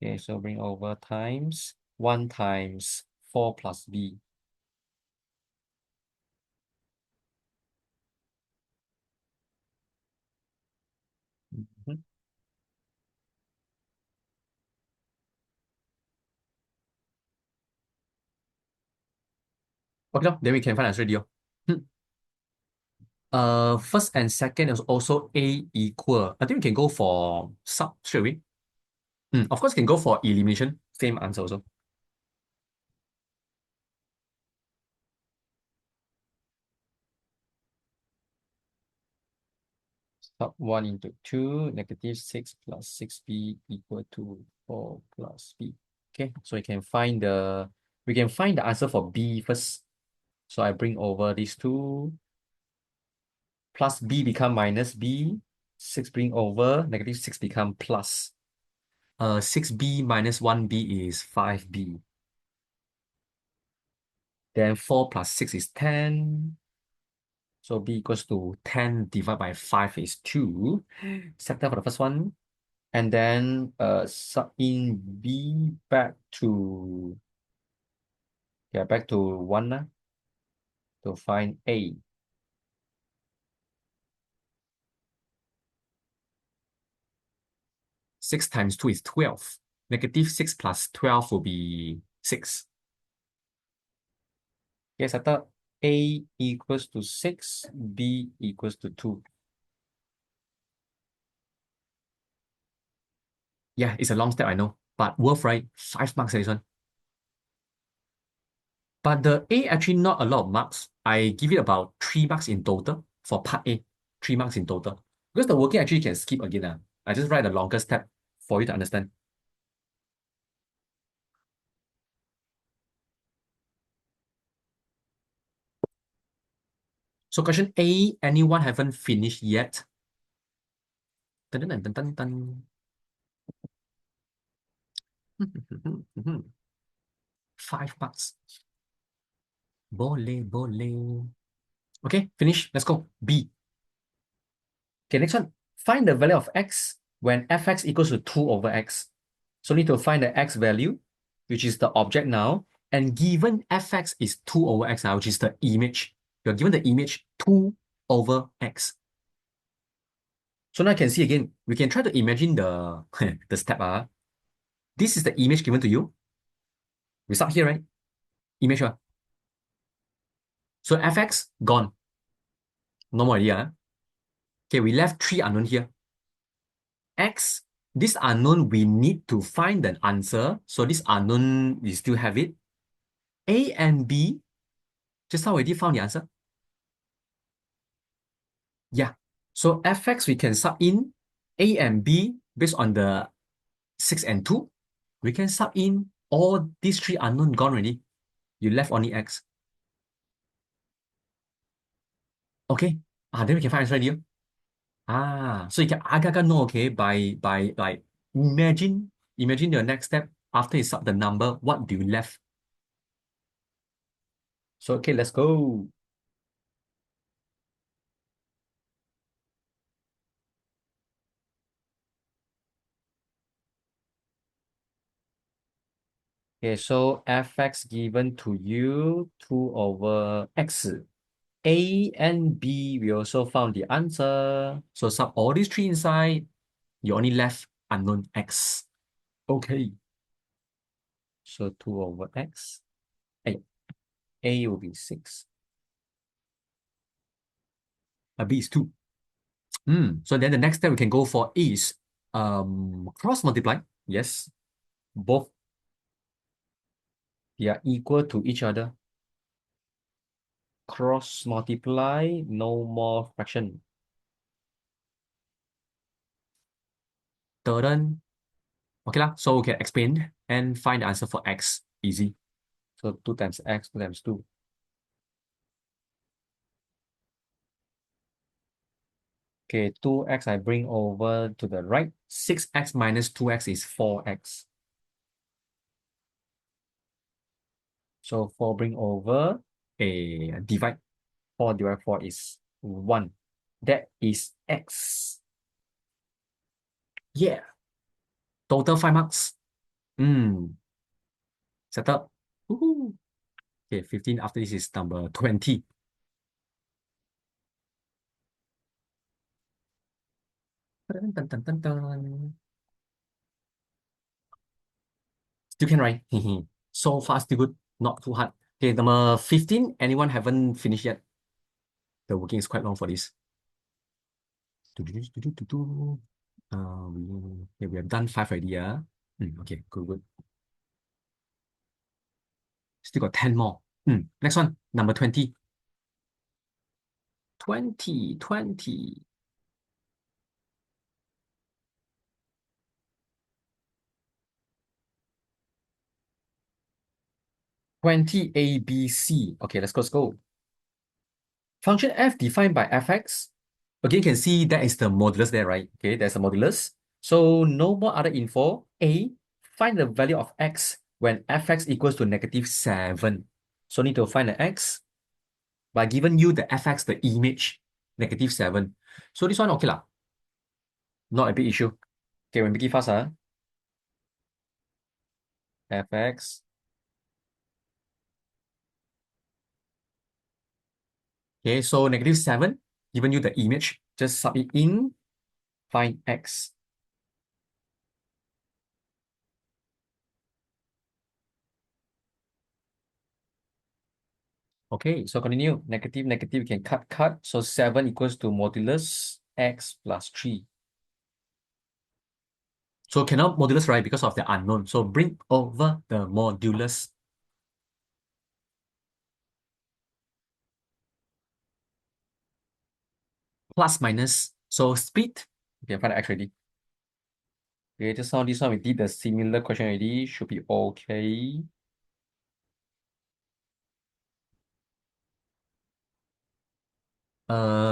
Okay, so bring over times 1 times 4 plus b. Mhm. Okay, now, then we can find answer already. First and second is also A equal. I think we can go for sub straight away. Of course, can go for elimination. Same answer also. Sub 1 into 2, negative 6 plus 6b equal to 4 plus b. Okay, so we can find the answer for b first. So I bring over these two, plus b become minus b, 6 bring over, negative 6 become plus. 6b minus 1b is 5b. Then 4 plus 6 is 10. So b equals to 10 divided by 5 is 2. Sector for the first one. And then sub in b back to, yeah, back to 1 to find a. 6 times 2 is 12. Negative 6 plus 12 will be 6. Yes, I thought a equals to 6, b equals to 2. Yeah, it's a long step, I know. But worth, right? 5 marks, this one. But the A actually not a lot of marks. I give it about 3 marks in total for part A. 3 marks in total. Because the working actually can skip again. I just write the longer step for you to understand. So question A, anyone haven't finished yet? Dun, dun, dun, dun, dun. 5 marks. Boleh, boleh. Okay, finish. Let's go. B. Okay, next one. Find the value of x when fx equals to 2 over x. So need to find the x value, which is the object now. And given fx is 2 over x now, which is the image. You're given the image 2 over x. So now I can see again, we can try to imagine the, the step. This is the image given to you. We start here, right? Image. So fx, gone. No more idea. Okay, we left 3 unknown here. X, this unknown, we need to find an answer. So this unknown, we still have it. A and B, just now we already found the answer. Yeah. So fx, we can sub in A and B based on the 6 and 2. We can sub in all these 3 unknown gone already. You left only x. Okay. Then we can find answer already. So you can agak know, okay, by like imagine your next step after you sub the number, what do you left? So okay, let's go. Okay, so fx given to you 2 over x. A and B, we also found the answer. So sub all these 3 inside, you only left unknown x. Okay. So 2 over x. A will be 6. B is 2. So then the next step we can go for is cross multiply. Yes. Both, they are equal to each other. Cross multiply, no more fraction. Turn. Okay lah. So we can expand and find the answer for x. Easy. So 2 times x, 2 times 2. Okay, 2x I bring over to the right. 6x minus 2x is 4x. So 4 bring over, a divide. 4 divided 4 is 1. That is x. Yeah. Total 5 marks. Mm, set up. Woohoo. Okay, 15 after this is number 20. Dun, dun, dun, dun, dun. Still can, right? So far, still good. Not too hard. Okay, number 15. Anyone haven't finished yet? The working is quite long for this. Okay, we have done five already. Yeah. Okay, good, good. Still got 10 more. Next one, number 20. 20, 20. 20 ABC. Okay, let's go. Function f defined by fx. Again, you can see that is the modulus there, right? Okay, there's a modulus. So no more other info. A, find the value of x when fx equals to -7. So need to find the x by giving you the fx, the image, -7. So this one, okay lah. Not a big issue. Okay, we make it fast, fx. Okay, so -7, given you the image, just sub it in, find x. Okay, so continue. Negative, negative, you can cut. So 7 equals to modulus x plus 3. So cannot modulus, right? Because of the unknown. So bring over the modulus. Plus minus. So split. You can find the x already. Okay, just now this one we did the similar question already. Should be okay.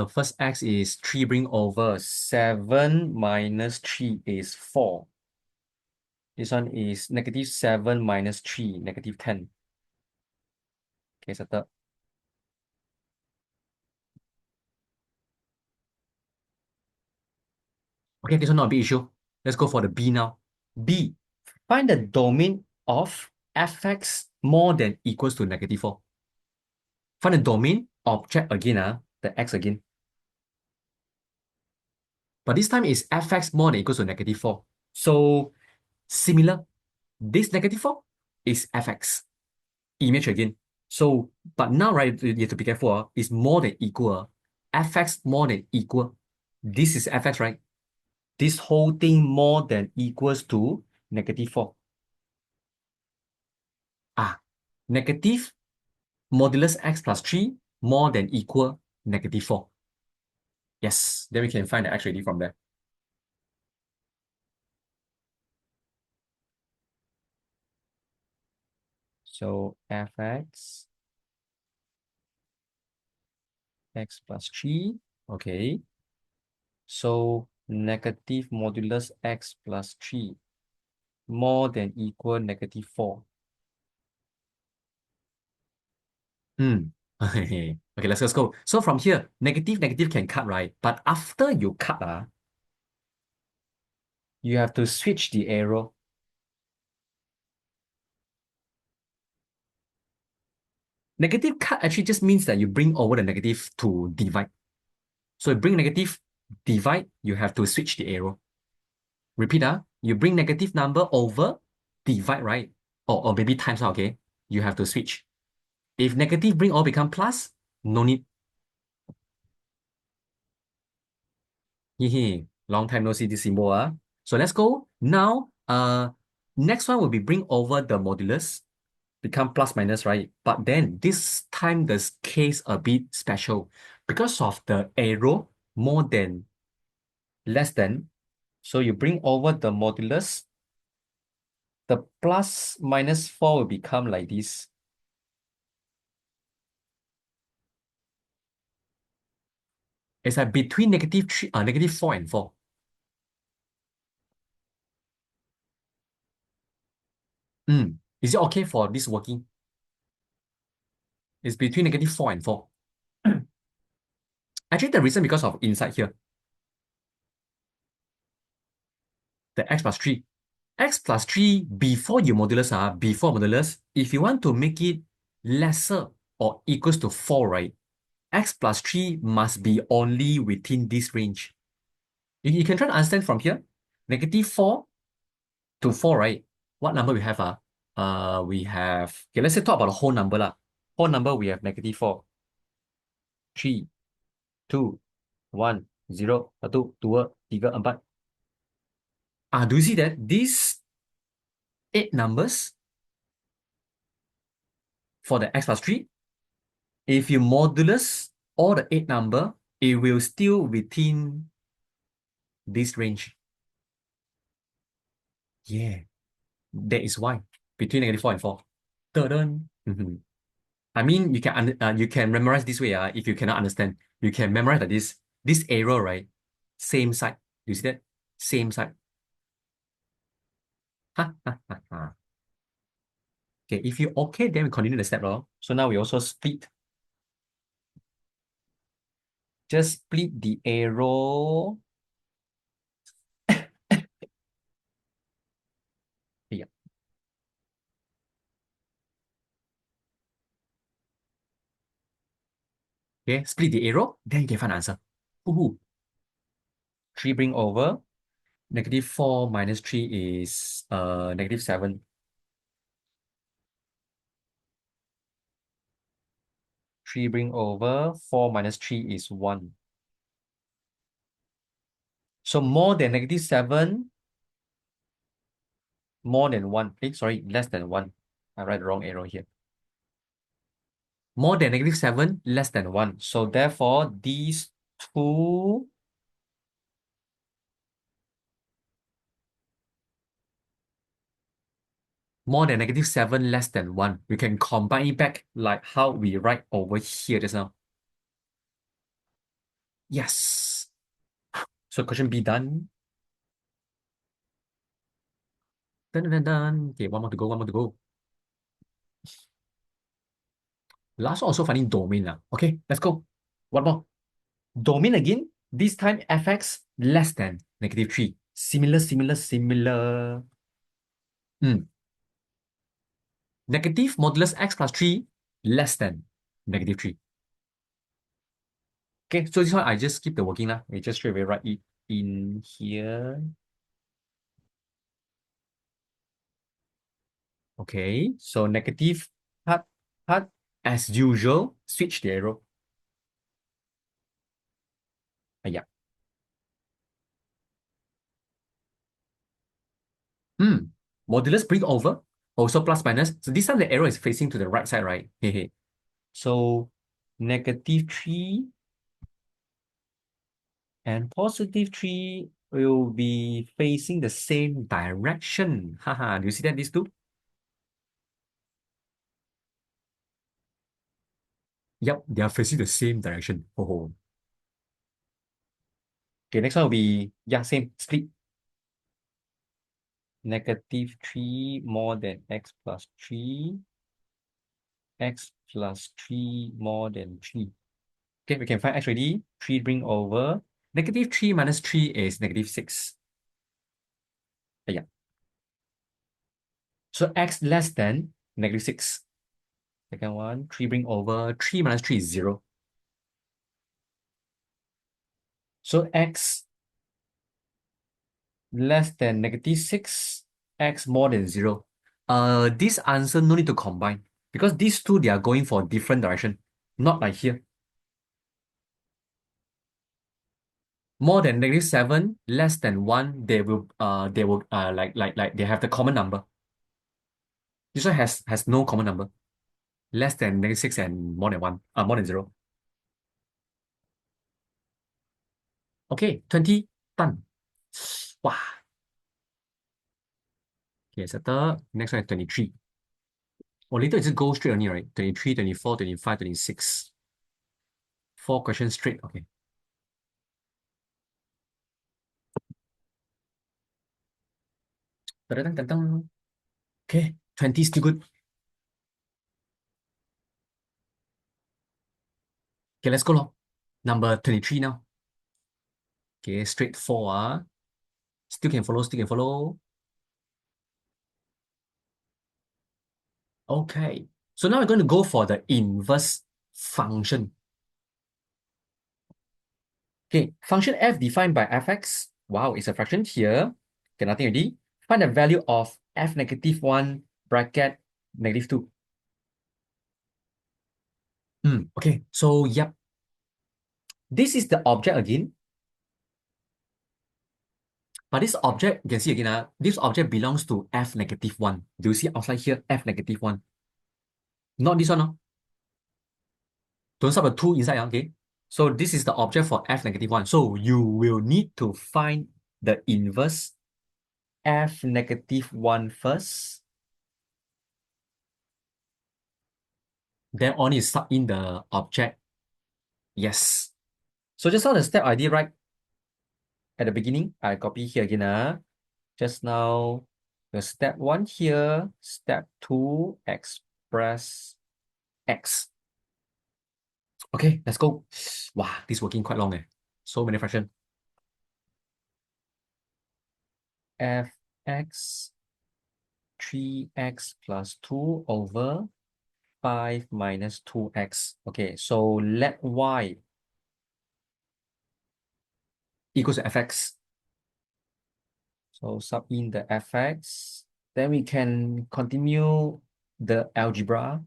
First x is 3 bring over. 7 minus 3 is 4. This one is -7 minus 3, -10. Okay, settle. Okay, this one not a big issue. Let's go for the B now. B, find the domain of fx more than equals to -4. Find the domain object again, the x again. But this time is fx more than equals to -4. So similar, this -4 is fx. Image again. So, but now, right, you have to be careful. It's more than equal. Fx more than equal. This is fx, right? This whole thing more than equals to -4. Negative modulus x plus 3 more than equal -4. Yes, then we can find the x already from there. So fx x plus 3. Okay. So negative modulus x plus 3 more than equal -4. Okay, let's go. So from here, negative, negative can cut, right? But after you cut, you have to switch the arrow. Negative cut actually just means that you bring over the negative to divide. So you bring negative, divide, you have to switch the arrow. Repeat, you bring negative number over, divide, right? Or maybe times, okay? You have to switch. If negative bring all become plus, no need. Hehe, long time no see this symbol. So let's go. Now, next one will be bring over the modulus, become plus minus, right? But then this time the case a bit special because of the arrow more than, less than. So you bring over the modulus, the plus minus 4 will become like this. It's like between -4 and 4. Is it okay for this working? It's between -4 and 4. Actually, the reason because of inside here, the x plus 3. X plus 3 before you modulus, before modulus, if you want to make it lesser or equals to 4, right? X plus 3 must be only within this range. You can try to understand from here. Negative 4 to 4, right? What number we have? We have, okay, let's say talk about the whole number. Whole number, we have negative 4, 3, 2, 1, 0, 1, 2, 3, 4. Do you see that? These 8 numbers for the x plus 3, if you modulus all the 8 number, it will still within this range. Yeah, that is why. Between negative 4 and 4. Dun-dun. I mean, you can memorize this way. If you cannot understand, you can memorize like this arrow, right? Same side. You see that? Same side. Ha, ha, ha, ha. Okay, if you okay, then we continue the step. So now we also split. Just split the arrow. Yeah. Okay, split the arrow, then you can find the answer. Woohoo. 3 bring over. Negative 4 minus 3 is negative 7. 3 bring over. 4 minus 3 is 1. So more than negative 7, more than 1. Sorry, less than 1. I write the wrong arrow here. More than negative 7, less than 1. So therefore, these two more than negative 7, less than 1. We can combine it back like how we write over here just now. Yes. So question B done. Done, done, done. Okay, one more to go, one more to go. Last one also finding domain. Okay, let's go. One more. Domain again. This time fx less than negative 3. Similar, similar, similar. Negative modulus x plus 3 less than negative 3. Okay, so this one I just skip the working. We just straight away write it in here. Okay, so negative part as usual, switch the arrow. Yeah. Modulus bring over, also plus minus. So this time the arrow is facing to the right side, right? So negative 3 and positive 3 will be facing the same direction. Haha, do you see that, these two? Yep, they are facing the same direction. Oh. Okay, next one will be, yeah, same, split. Negative 3 more than x plus 3. X plus 3 more than 3. Okay, we can find x already. 3 bring over. Negative 3 minus 3 is negative 6. Yeah. So x less than negative 6. Second one, 3 bring over. 3 minus 3 is 0. So x less than negative 6, x more than 0. This answer no need to combine because these two, they are going for different direction, not like here. More than negative 7, less than 1, they will like they have the common number. This one has no common number. Less than negative 6 and more than 1, more than 0. Okay, 20, done. Wow. Okay, settle. Next one is 23. Or later it just go straight only, right? 23, 24, 25, 26. 4 questions straight. Okay. Ta-da-dun-dun-dun. Okay, 20 still good. Okay, let's go long. Number 23 now. Okay, straight 4. Still can follow, still can follow. Okay. So now we're going to go for the inverse function. Okay, function f defined by fx. Wow, it's a fraction here. Okay, nothing already. Find the value of f negative 1 bracket negative 2. Okay, so yep, this is the object again. But this object, you can see again, this object belongs to f negative 1. Do you see outside here, f negative 1? Not this one, no? Don't start with 2 inside, okay? So this is the object for f negative 1. So you will need to find the inverse f negative 1 first. Then only sub in the object. Yes. So just now the step I did right at the beginning, I copy here again. Just now, the step 1 here, step 2, express x. Okay, let's go. Wow, this is working quite long. So many fractions. Fx 3x plus 2 over 5 minus 2x. Okay, so let y equals to fx. So sub in the fx. Then we can continue the algebra.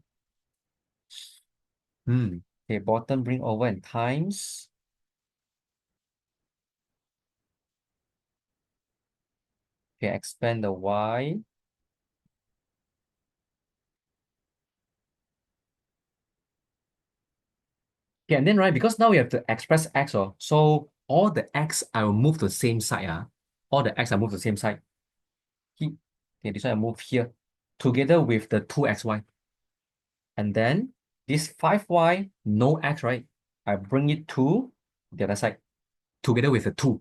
Okay, bottom bring over and times. Okay, expand the y. Okay, and then right, because now we have to express x, so all the x I will move to the same side. All the x I move to the same side. Okay, this one I move here together with the 2xy. And then this 5y, no x, right? I bring it to the other side together with the 2.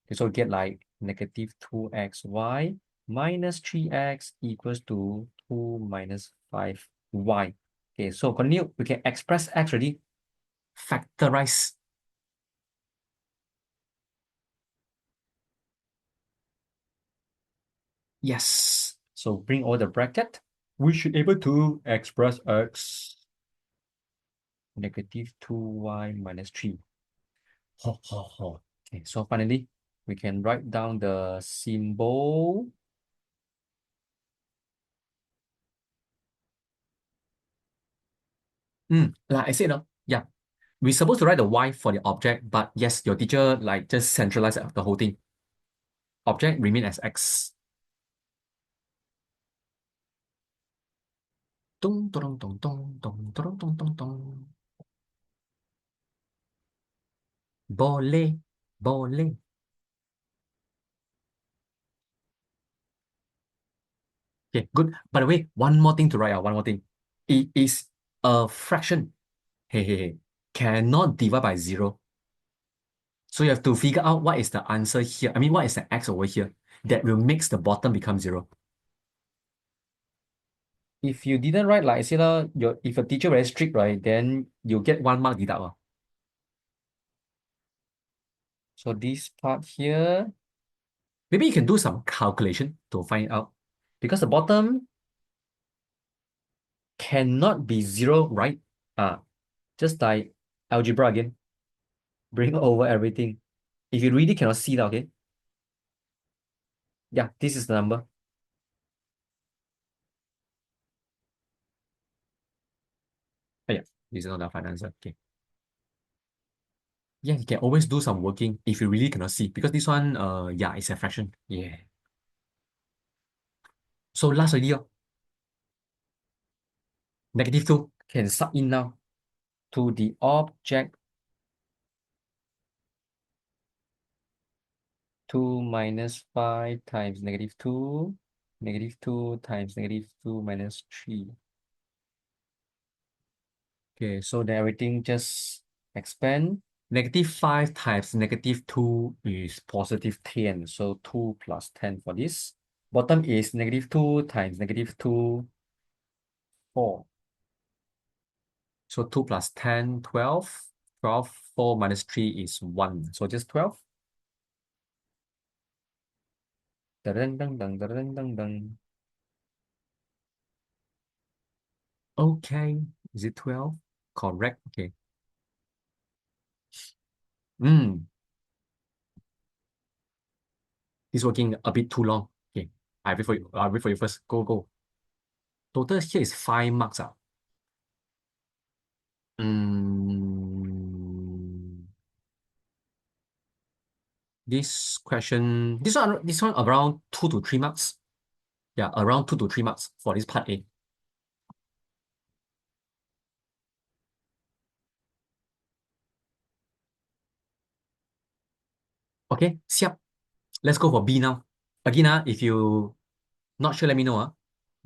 Okay, so we get like negative 2xy minus 3x equals to 2 minus 5y. Okay, so continue. We can express x already. Factorize. Yes. So bring all the bracket. We should able to express x negative 2y minus 3. Ho, ho, ho. Okay, so finally, we can write down the symbol. Like I said, yeah, we're supposed to write the y for the object, but yes, your teacher like just centralize the whole thing. Object remain as x. Dong, dong, dong, dong, dong, dong, dong, dong, dong. Boleh, boleh. Okay, good. By the way, one more thing to write out. One more thing. It is a fraction. Hey, hey, hey. Cannot divide by 0. So you have to figure out what is the answer here. I mean, what is the x over here that will makes the bottom become 0. If you didn't write like I said, if your teacher very strict, right, then you get 1 mark deduct. So this part here, maybe you can do some calculation to find out. Because the bottom cannot be 0, right? Just like algebra again. Bring over everything. If you really cannot see that, okay? Yeah, this is the number. Oh, yeah, this is not the final answer. Okay. Yeah, you can always do some working if you really cannot see. Because this one, yeah, it's a fraction. Yeah. So last already, negative 2 can sub in now to the object 2 minus 5 times negative 2, negative 2 times negative 2 minus 3. Okay, so then everything just expand. Negative 5 times negative 2 is positive 10. So 2 plus 10 for this. Bottom is negative 2 times negative 2, 4. So 2 plus 10, 12. 12, 4 minus 3 is 1. So just 12. Dun, dun, dun, dun, dun, dun, dun. Okay. Is it 12? Correct. Okay. Hmm. This working a bit too long. Okay. I wait for you. I wait for you first. Go, go. Total here is 5 marks. Mm, this question, this one around 2 to 3 marks. Yeah, around 2 to 3 marks for this part A. Okay, siap. Let's go for B now. Again, if you not sure, let me know.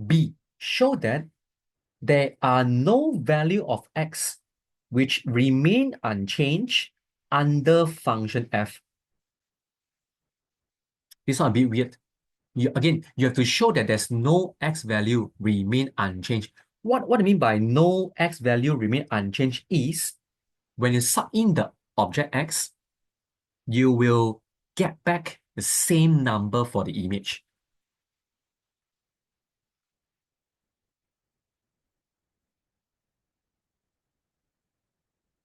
B, show that there are no value of x which remain unchanged under function f. This one a bit weird. You have to show that there's no x value remain unchanged. What I mean by no x value remain unchanged is when you sub in the object x, you will get back the same number for the image.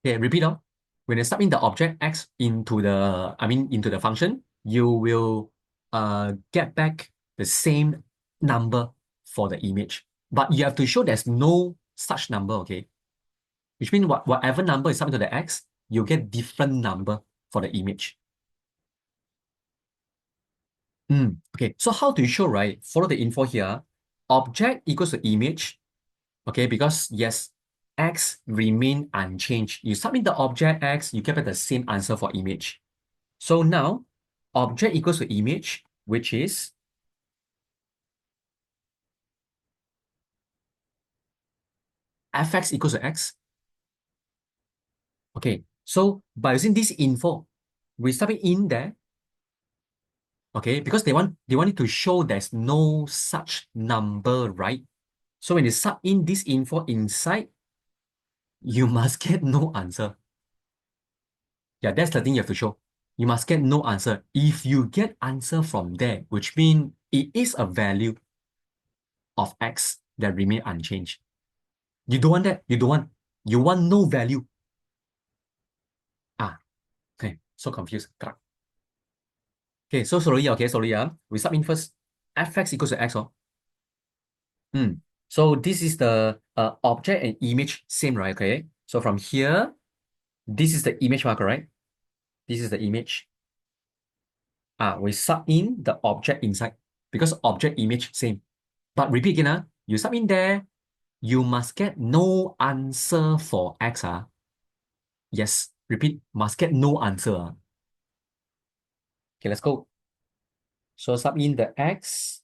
Okay, repeat on. When you sub in the object x into the function, you will get back the same number for the image. But you have to show there's no such number, okay? Which means whatever number is subbed into the x, you get different number for the image. Okay, so how do you show, right? Follow the info here. Object equals to image, okay? Because yes, x remain unchanged. You submit the object x, you get back the same answer for image. So now, object equals to image, which is fx equals to x. Okay, so by using this info, we submit in there, okay, because they want it to show there's no such number, right? So when you sub in this info inside, you must get no answer. Yeah, that's the thing you have to show. You must get no answer. If you get answer from there, which means it is a value of x that remain unchanged. You don't want that. You don't want. You want no value. Ah, okay. So confused. Correct. Okay, so slowly, okay, slowly, we sub in first. Fx equals to x, oh. So this is the object and image same, right? Okay. So from here, this is the image marker, right? This is the image. We sub in the object inside because object image same. But repeat again, you sub in there, you must get no answer for x. Yes, repeat, must get no answer. Okay, let's go. So sub in the x.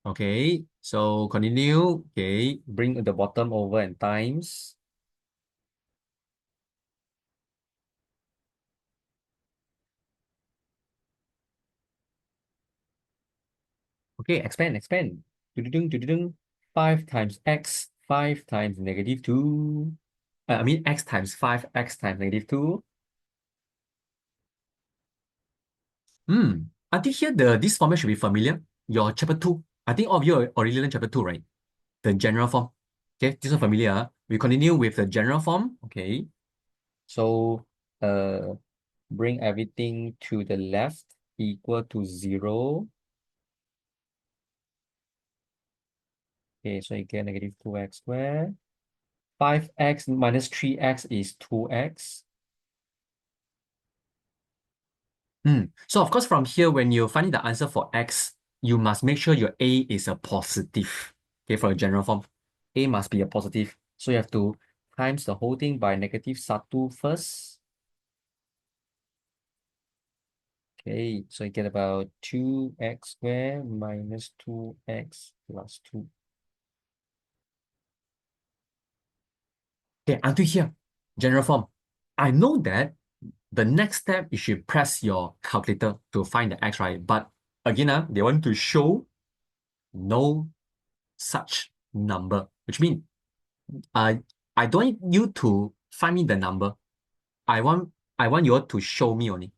Okay, so continue. Okay, bring the bottom over and times. Okay, expand, expand. Do-do-dung, do-do-dung. 5 times x, 5 times negative 2. I mean x times 5, x times negative 2. I think here this format should be familiar. Your chapter 2. I think all of you already learned chapter 2, right? The general form. Okay, this one familiar. We continue with the general form. Okay. So bring everything to the left equal to 0. Okay, so you get negative 2x squared. 5x minus 3x is 2x. So of course, from here, when you're finding the answer for x, you must make sure your a is a positive. Okay, for a general form, a must be a positive. So you have to times the whole thing by negative satu first. Okay, so you get about 2x squared minus 2x plus 2. Okay, until here, general form. I know that the next step you should press your calculator to find the x, right? But again, they want to show no such number, which means uh, I don't want you to find me the number. I want I want you all to show me only.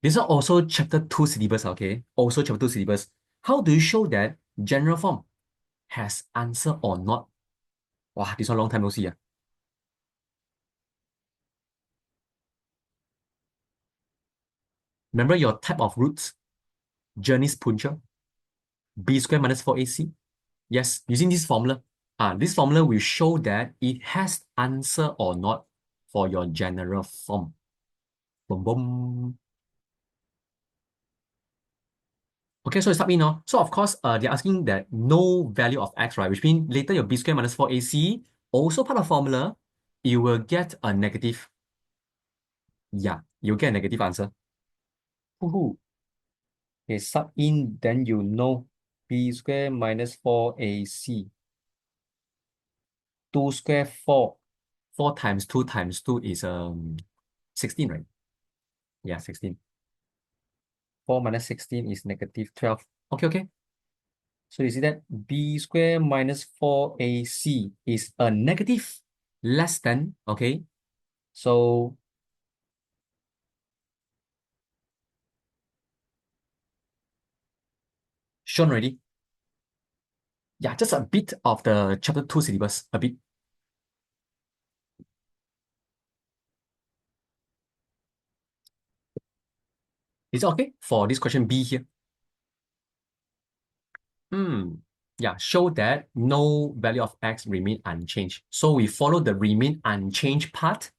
This one also chapter 2 syllabus, okay? Also chapter 2 syllabus. How do you show that general form has answer or not? Wow, this one long time no see. Remember your type of roots, Journey's puncture, b squared minus 4ac? Yes, using this formula. This formula will show that it has answer or not for your general form. Boom, boom. Okay, so it's start in now. So of course, they're asking that no value of x, right? Which means later your b squared minus 4ac, also part of formula, you will get a negative. Yeah, you'll get a negative answer. Woohoo. Okay, sub in, then you know b squared minus 4ac. 2 square 4. 4 times 2 times 2 is 16, right? Yeah, 16. 4 minus 16 is negative 12. Okay, okay. So you see that b square minus 4ac is a negative less than, okay? So shown already. Yeah, just a bit of the chapter 2 syllabus, a bit. Is it okay for this question B here? Hmm. Yeah, show that no value of x remain unchanged. So we follow the remain unchanged part,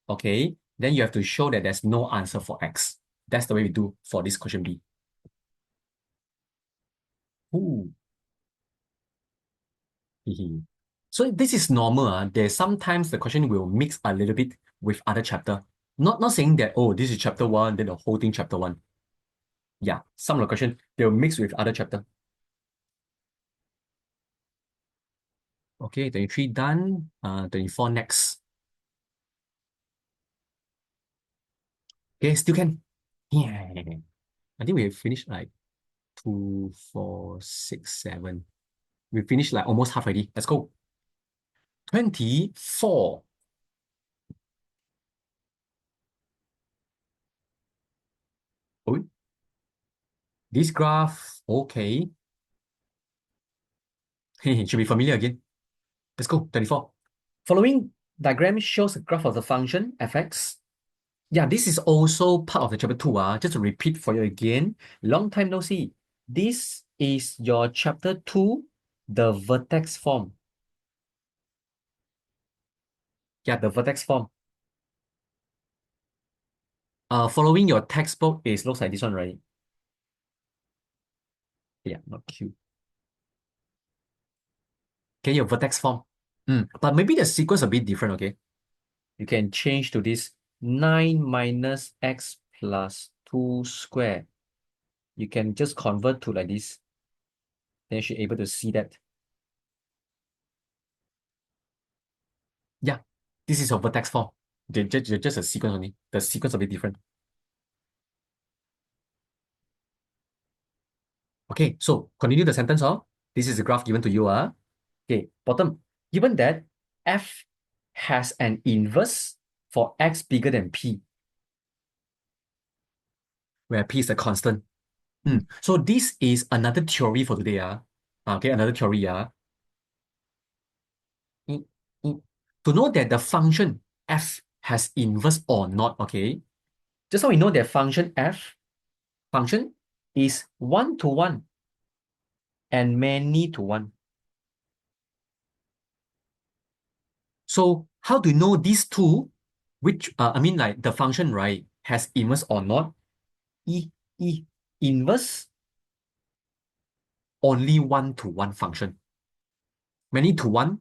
okay? Then you have to show that there's no answer for x. That's the way we do for this question B. Ooh. Hehe. So this is normal. There's sometimes the question will mix a little bit with other chapter. Not saying that, oh, this is chapter 1, then the whole thing chapter 1. Yeah, some of the question, they'll mix with other chapter. Okay, 23 done. 24 next. Okay, still can. Yeah. I think we have finished like 2, 4, 6, 7. We finished like almost half already. Let's go. 24. Oh, this graph, okay. Should be familiar again. Let's go. 24. Following diagram shows a graph of the function fx. Yeah, this is also part of the chapter 2. Just to repeat for you again. Long time no see. This is your chapter 2, the vertex form. Yeah, the vertex form. Following your textbook is looks like this one, right? Yeah, not Q. Okay, your vertex form. But maybe the sequence a bit different, okay? You can change to this 9 minus x plus 2 square. You can just convert to like this. Then you should be able to see that. Yeah, this is your vertex form. Just a sequence only. The sequence a bit different. Okay, so continue the sentence. This is the graph given to you. Okay, bottom. Given that f has an inverse for x bigger than p, where p is a constant. So this is another theory for today. Okay, another theory. Mm, mm. To know that the function f has inverse or not, okay? Just now we know that function is 1 to 1 and many to 1. So how do you know these two, which I mean like the function, right, has inverse or not? E inverse only 1 to 1 function. Many to 1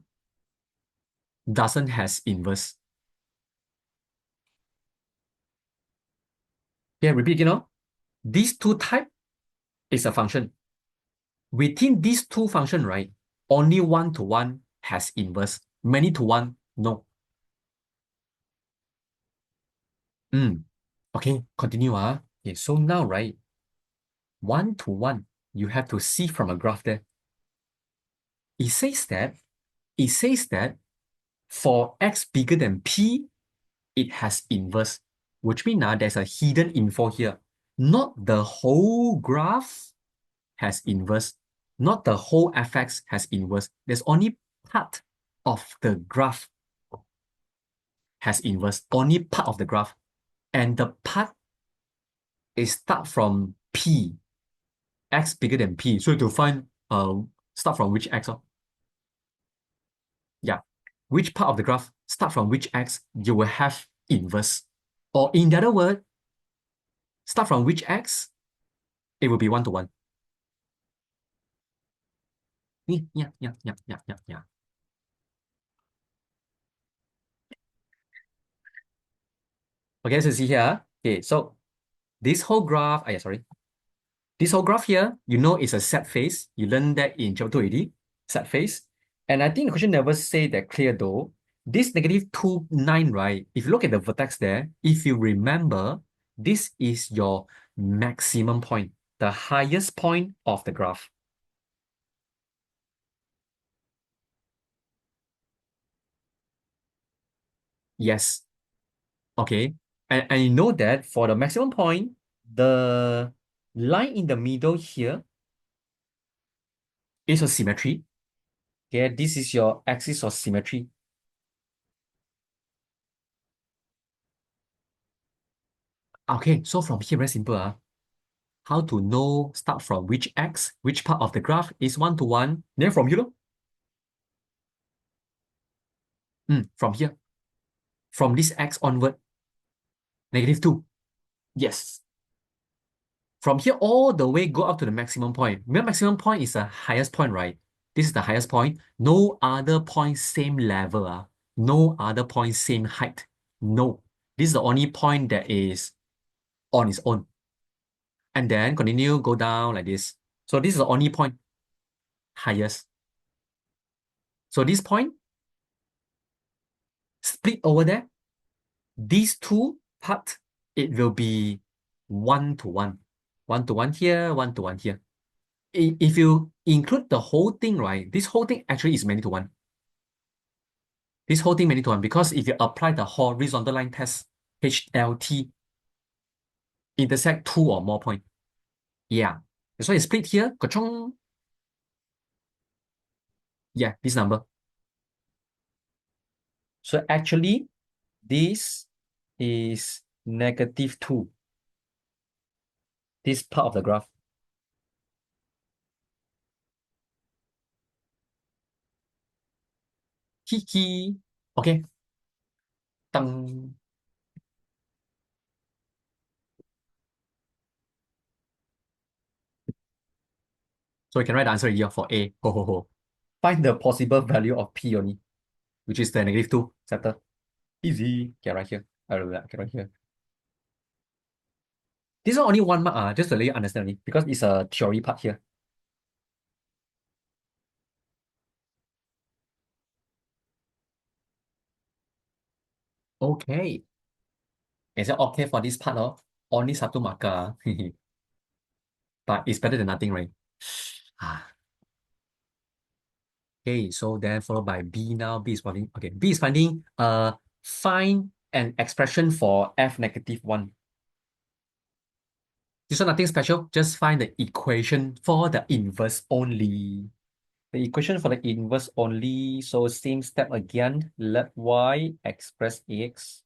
doesn't has inverse. Okay, repeat again. These two type is a function. Within these two function, right, only 1 to 1 has inverse. Many to 1, no. Okay, continue. Okay, so now, right, 1 to 1, you have to see from a graph there. It says that, it says that for x bigger than p, it has inverse. which means there's a hidden info here. Not the whole graph has inverse, not the whole fx has inverse. There's only part of the graph has inverse, only part of the graph. And the part is start from p, x bigger than p. So to find start from which x? Oh? Yeah. Which part of the graph start from which x, you will have inverse. Or in the other word, start from which x, it will be one to one. Yeah. Okay, so see here. Okay, so this whole graph, yeah, sorry. This whole graph here, you know it's a set phase. You learned that in chapter 2 already, set phase. And I think the question never say that clear though. This negative 2, 9, right? If you look at the vertex there, if you remember, this is your maximum point, the highest point of the graph. Yes. Okay. And you know that for the maximum point, the line in the middle here is a symmetry. Okay, this is your axis of symmetry. Okay, so from here, very simple. How to know start from which x, which part of the graph is one to one. Then from here, from here, from this x onward, negative 2. Yes. From here all the way go up to the maximum point. Remember, maximum point is the highest point, right? This is the highest point. No other point same level. No other point same height. No. This is the only point that is on its own. And then continue, go down like this. So this is the only point highest. So this point split over there. These two parts, it will be one to one. One to one here, one to one here. If you include the whole thing, right, this whole thing actually is many to one. This whole thing many to one because if you apply the horizontal line test, HLT, intersect two or more point. Yeah. That's why you split here, ka-chong. Yeah, this number. So actually, this is negative 2. This part of the graph. Kiki. Okay. Tang. So you can write the answer here for A. Ho, ho, ho. Find the possible value of P only, which is the negative 2. Settle. Easy. Okay, right here. Okay, right here. This one only one mark, just to let you understand only, because it's a theory part here. Okay. Is it okay for this part? Only satu marker. But it's better than nothing, right? Ah, okay, so then followed by B now. B is finding, okay, B is finding find an expression for F negative 1. This one nothing special, just find the equation for the inverse only. The equation for the inverse only, so same step again, let Y express X.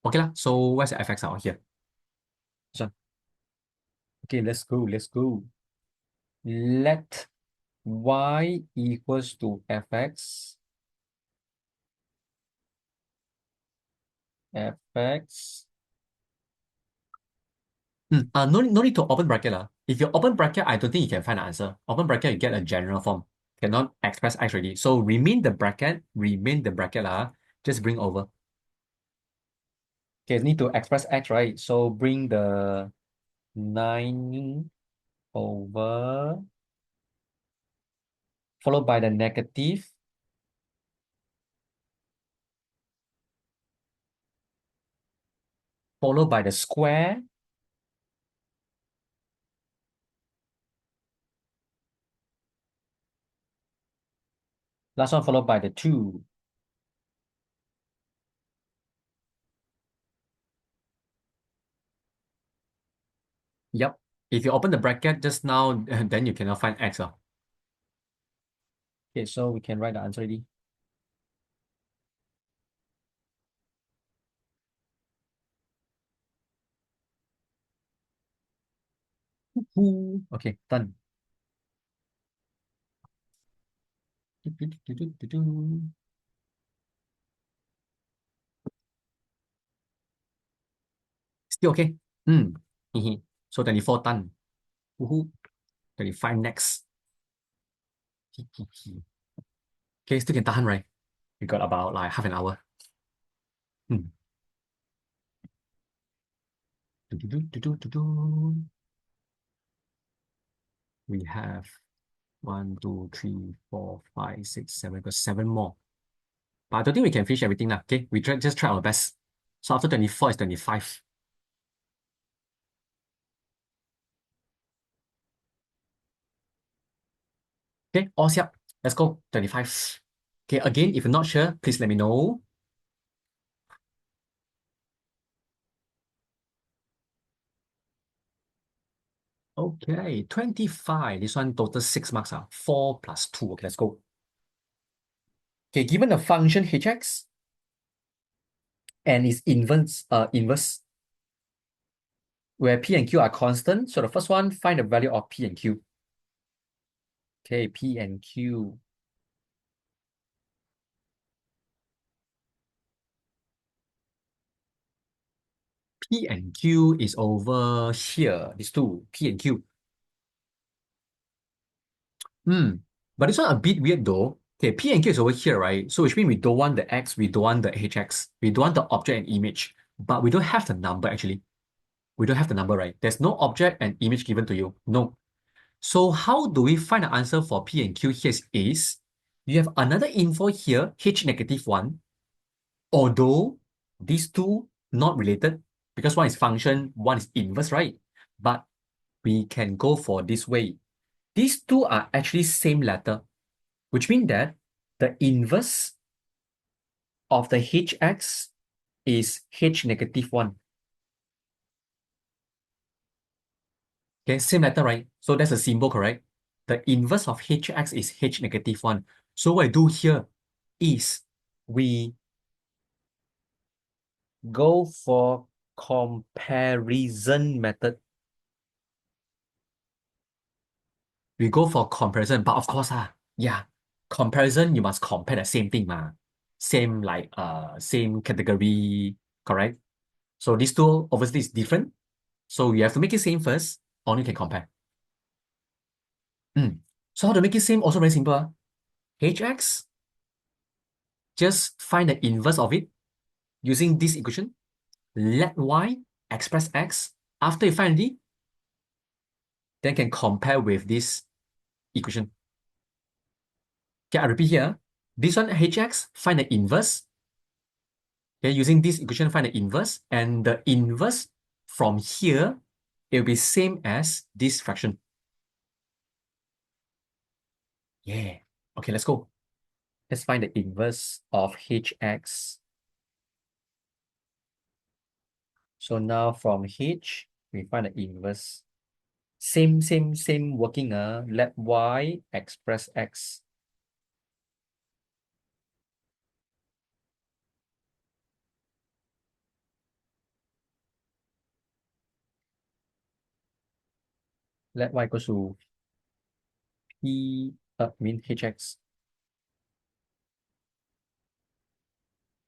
Okay lah, so where's the fx out here? This one. Okay, let's go. Let Y equals to fx, fx. No need to open bracket. If you open bracket, I don't think you can find the answer. Open bracket, you get a general form. Cannot express x already. So remain the bracket. Just bring over. Okay, need to express x, right? So bring the 9 over, followed by the negative, followed by the square, last one followed by the 2. Yep. If you open the bracket just now, then you cannot find x. Okay, so we can write the answer already. Ooh. Okay, done. Still okay. Hmm. So 24 done. Woohoo. 25 next. Okay, still can tahan, right? We got about like half an hour. Hmm. We have one, two, three, four, five, six, seven. Got seven more. But I don't think we can finish everything now. Okay, we just try our best. So after 24 is 25. Okay, all set. Let's go. 25. Okay, again, if you're not sure, please let me know. Okay, 25. This one total 6 marks. 4 plus 2. Okay, let's go. Okay, given a function hx and its inverse, where p and q are constant. So the first one, find the value of p and q. Okay, p and q. P and q is over here. These two, p and q. Hmm. But this one a bit weird though. Okay, P and Q is over here, right? So which means we don't want the X, we don't want the HX, we don't want the object and image, but we don't have the number actually. We don't have the number, right? There's no object and image given to you. No. So how do we find the answer for P and Q? Here is you have another info here, H negative one, although these two not related because one is function, one is inverse, right? But we can go for this way. These two are actually same letter, which means that the inverse of the hx is h negative 1. Okay, same letter, right? So that's a symbol, correct? The inverse of hx is h negative 1. So what I do here is we go for comparison method. We go for comparison, but of course, yeah, comparison, you must compare the same thing, same like same category, correct? So these two obviously is different. So you have to make it same first, only can compare. So how to make it same? Also very simple. Hx, just find the inverse of it using this equation. Let y express x. After you find it, then can compare with this equation. Okay, I repeat here. This one hx, find the inverse. Okay, using this equation, find the inverse. And the inverse from here, it will be same as this fraction. Yeah. Okay, let's go. Let's find the inverse of hx. So now from h, we find the inverse. Same working. Let y express x. Let y equals to p, mean hx.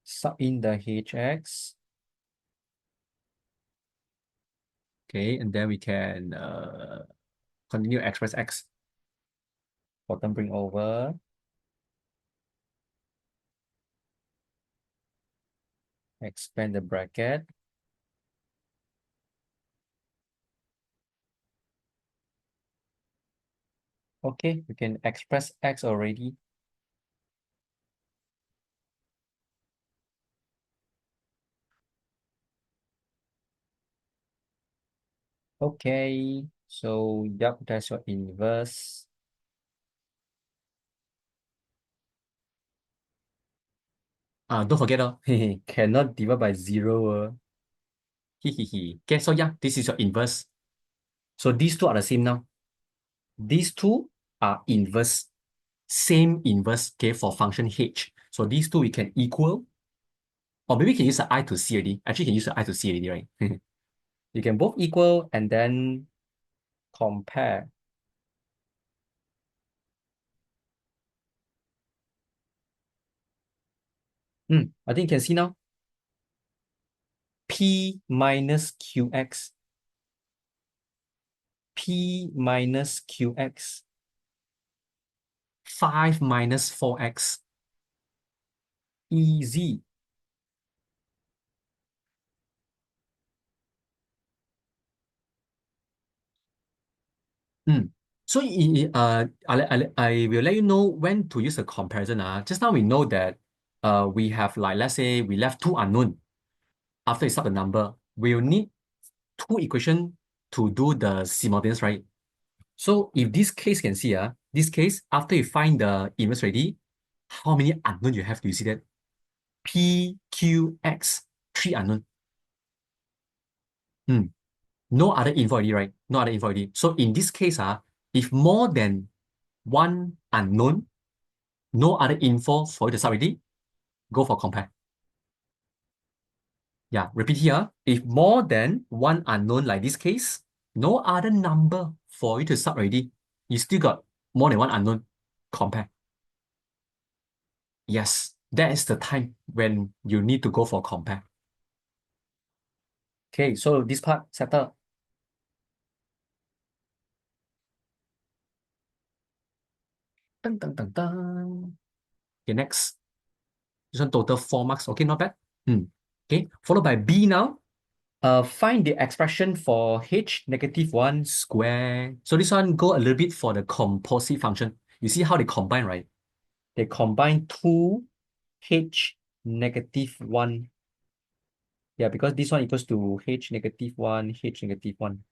Sub in the hx. Okay, and then we can continue express x. Bottom bring over. Expand the bracket. Okay, we can express x already. Okay, so yep, that's your inverse. Don't forget, cannot divide by 0. Okay, so yeah, this is your inverse. So these two are the same now. These two are inverse, same inverse, okay, for function h. So these two we can equal, or maybe we can use the I to C already. Actually, you can use the I to C already, right? You can both equal and then compare. I think you can see now. P minus QX. P minus QX. 5 minus 4x. Easy. Mm. So I will let you know when to use a comparison. Just now we know that we have like, let's say we left two unknown after you sub the number. We'll need two equation to do the simultaneous, right? So if this case can see, this case, after you find the inverse already, how many unknown you have? Do you see that? P, Q, X, three unknown. No other info already, right? No other info already. So in this case, if more than one unknown, no other info for you to sub already, go for compare. Yeah, repeat here. If more than one unknown, like this case, no other number for you to sub already, you still got more than one unknown, compare. Yes, that is the time when you need to go for compare. Okay, so this part settle. Dun, dun, dun, dun. Okay, next. This one total 4 marks. Okay, not bad. Okay, followed by B now. Find the expression for h negative 1 square. So this one go a little bit for the composite function. You see how they combine, right? They combine 2 h negative 1. Yeah, because this one equals to h negative 1, h negative 1.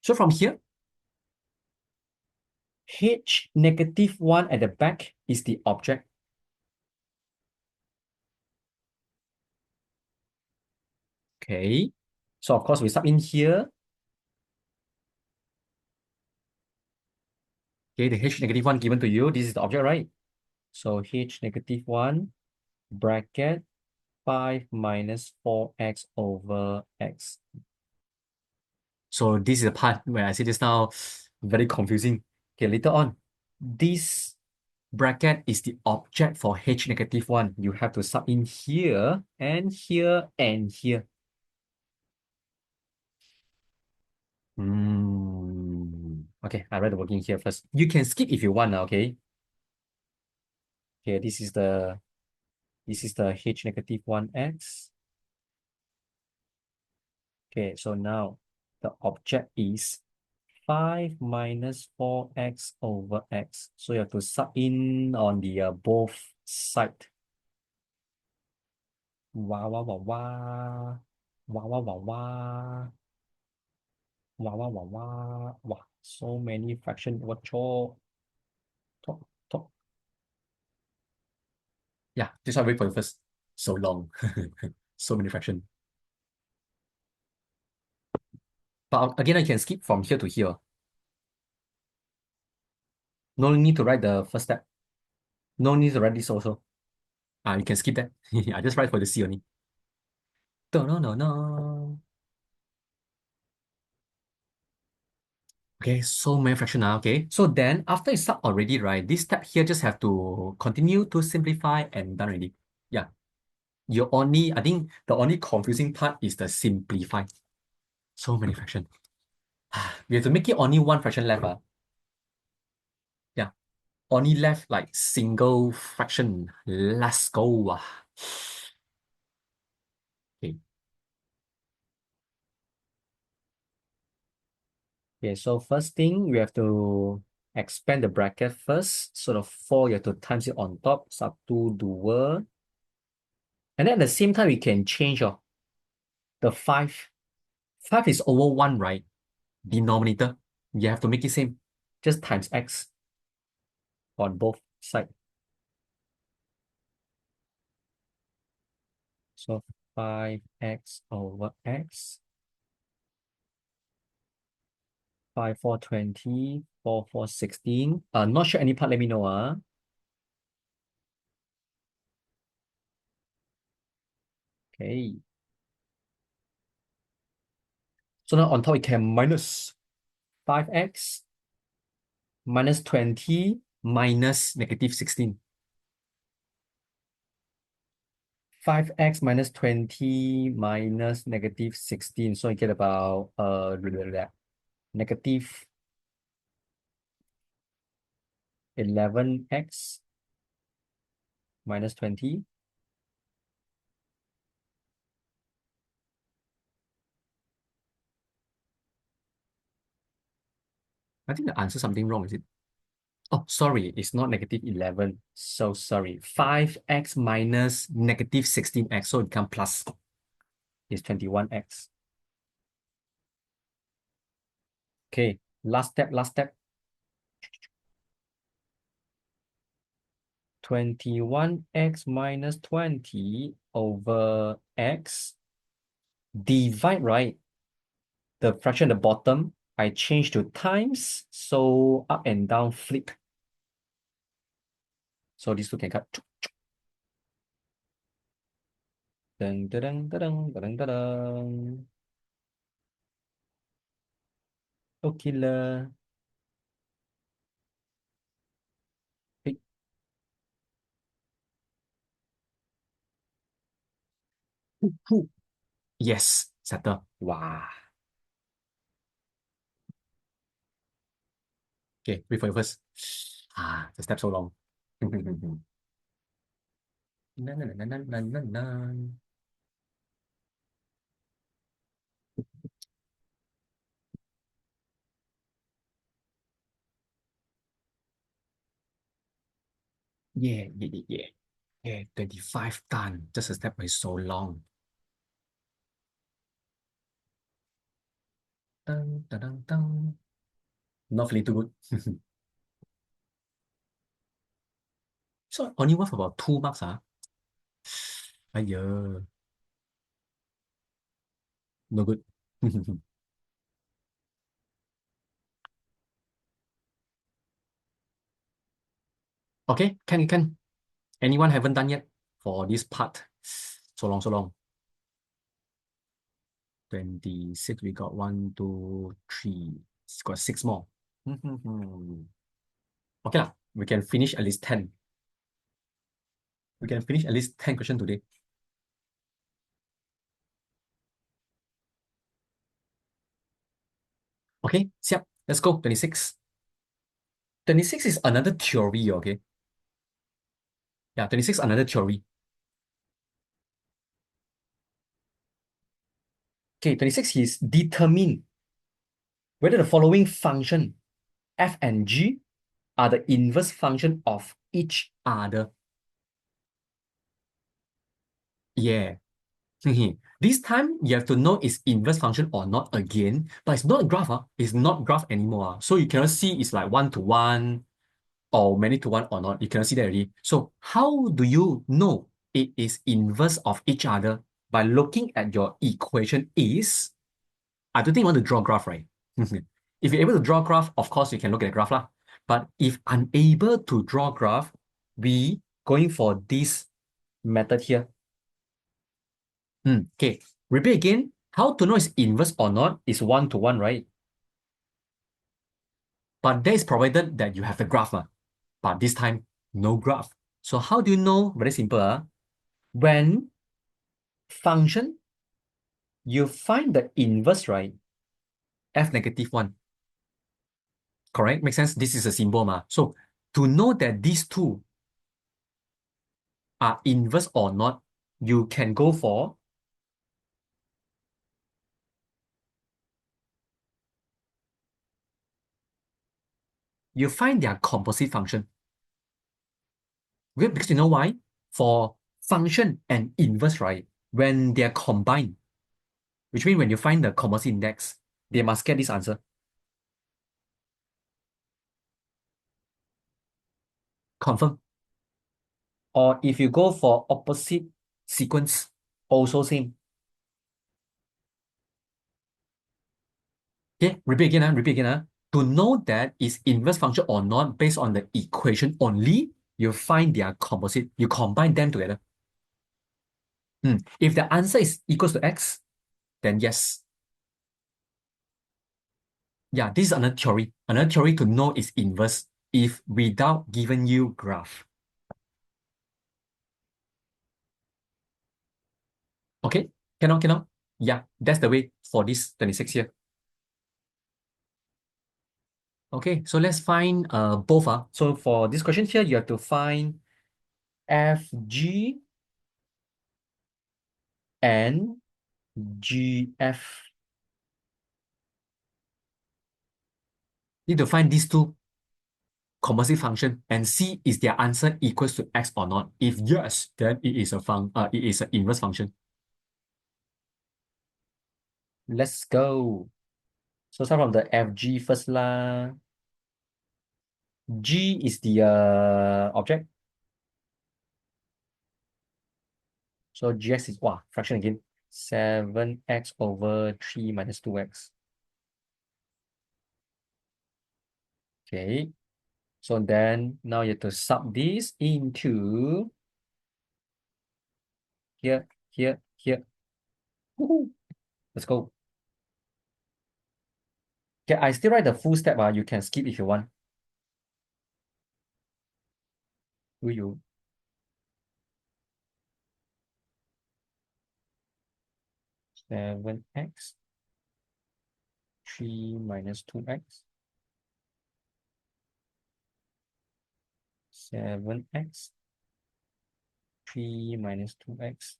So from here, h negative 1 at the back is the object. Okay. So of course we sub in here. Okay, the h negative 1 given to you. This is the object, right? So h negative 1 bracket 5 minus 4x over x. So this is the part where I see this now very confusing. Okay, later on, this bracket is the object for h negative 1. You have to sub in here and here and here. Okay, I read the working here first. You can skip if you want, okay? Okay, this is the h negative 1x. Okay, so now the object is 5 minus 4x over x. So you have to sub in on the both side. Wow, wow, wow, wow. Wow, wow, wow, wow. Wow, wow, wow, wow. Wow, so many fraction. What cho? Top, top. Yeah, this one wait for the first. So long. So many fraction. But again, I can skip from here to here. No need to write the first step. No need to write this also. You can skip that. I just write for the C only. No, no, no, no. Okay, so many fraction now. Okay, so then after you start already, right? This step here just have to continue to simplify and done already. Yeah, I think the only confusing part is the simplify. So many fraction. We have to make it only one fraction left. Yeah, only left like single fraction. Let's go. Okay. Okay, so first thing we have to expand the bracket first. So the 4 you have to times it on top. Satu dua. And then at the same time we can change the 5. 5 is over 1, right? Denominator. You have to make it same. Just times x on both sides. So 5x over x, 5, 4, 20, 4, 4, 16. Not sure any part, let me know. Okay. So now on top, we can minus 5x minus 20 minus negative 16. 5x minus 20 minus negative 16. So you get about negative 11x minus 20. I think the answer something wrong, is it? Oh, sorry, it's not negative 11. So sorry. 5x minus negative 16x. So it becomes plus is 21x. Okay, last step, last step. 21x minus 20 over x. Divide, right? The fraction at the bottom, I change to times. So up and down flip. So these two can cut. Dun, dun, dun, dun, dun, dun, dun. Okay lah. Eh, who? Yes, settle. Wow. Okay, wait for you first. The step so long. Na, na, na, na, na, na, na. Yeah, yeah, yeah, yeah. Yeah, 25 done. Just a step is so long. Dun, dun, dun, dun. Not feeling too good. So only worth about 2 marks, Ayo, no good. Okay, can. Anyone haven't done yet for this part? So long, so long. 26, we got one, two, three. Got 6 more. Okay lah, we can finish at least 10. We can finish at least 10 questions today. Okay, siap. Let's go. 26. 26 is another theory, okay? Yeah, 26 another theory. Okay, 26 is determine whether the following function f and g are the inverse function of each other. Yeah. This time you have to know is inverse function or not again, but it's not a graph. It's not graph anymore. So you cannot see it's like 1 to 1 or many to 1 or not. You cannot see that already. So how do you know it is inverse of each other? By looking at your equation is, I don't think you want to draw graph, right? If you're able to draw graph, of course you can look at the graph lah. But if unable to draw graph, we going for this method here. Okay, repeat again. How to know it's inverse or not is 1 to 1, right? But that is provided that you have the graph. But this time, no graph. So how do you know? Very simple. When function, you find the inverse, right? F negative 1. Correct? Makes sense? This is a symbol. So to know that these two are inverse or not, you can go for you find their composite function. Okay? Because you know why? For function and inverse, right? When they're combined, which means when you find the composite index, they must get this answer. Confirm. Or if you go for opposite sequence, Also same. Okay, repeat again, repeat again. To know that is inverse function or not based on the equation only, you find their composite, you combine them together. If the answer is equals to x, then yes. Yeah, this is another theory. Another theory to know is inverse if without giving you graph. Okay, cannot. Yeah, that's the way for this 26 here. Okay, so let's find both. So for this question here, you have to find FG and GF. Need to find these two composite function and see is their answer equals to x or not. If yes, then it is an inverse function. Let's go. So start from the FG first lah. G is the object. So GX is wow, fraction again. 7x over 3 minus 2x. Okay. So then now you have to sub this into here. Woohoo. Let's go. Okay, I still write the full step. You can skip if you want. Will you? 7x 3 minus 2x 7x 3 minus 2x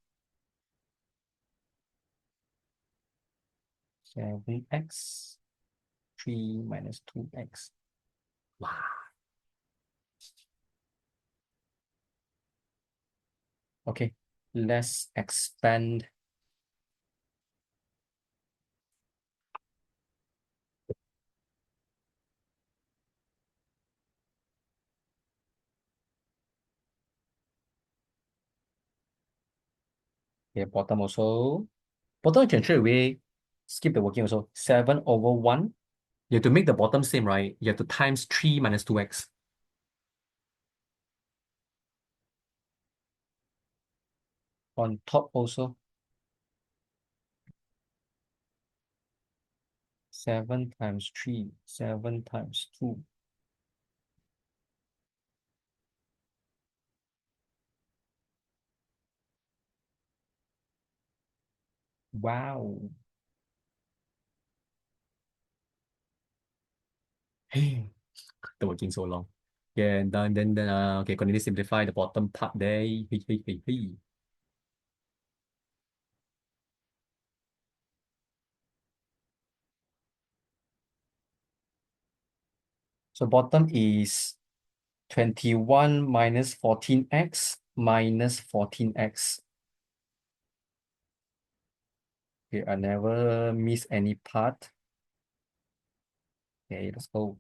7x 3 minus 2x. Wow. Okay, let's expand. Okay, bottom also. Bottom you can straight away skip the working also. 7 over 1. You have to make the bottom same, right? You have to times 3 minus 2x. On top also. 7 times 3, 7 times 2. Wow. Hey, the working so long. Yeah, and then okay, continue to simplify the bottom part there. Hey. So bottom is 21 minus 14x minus 14x. Okay, I never miss any part. Okay, let's go.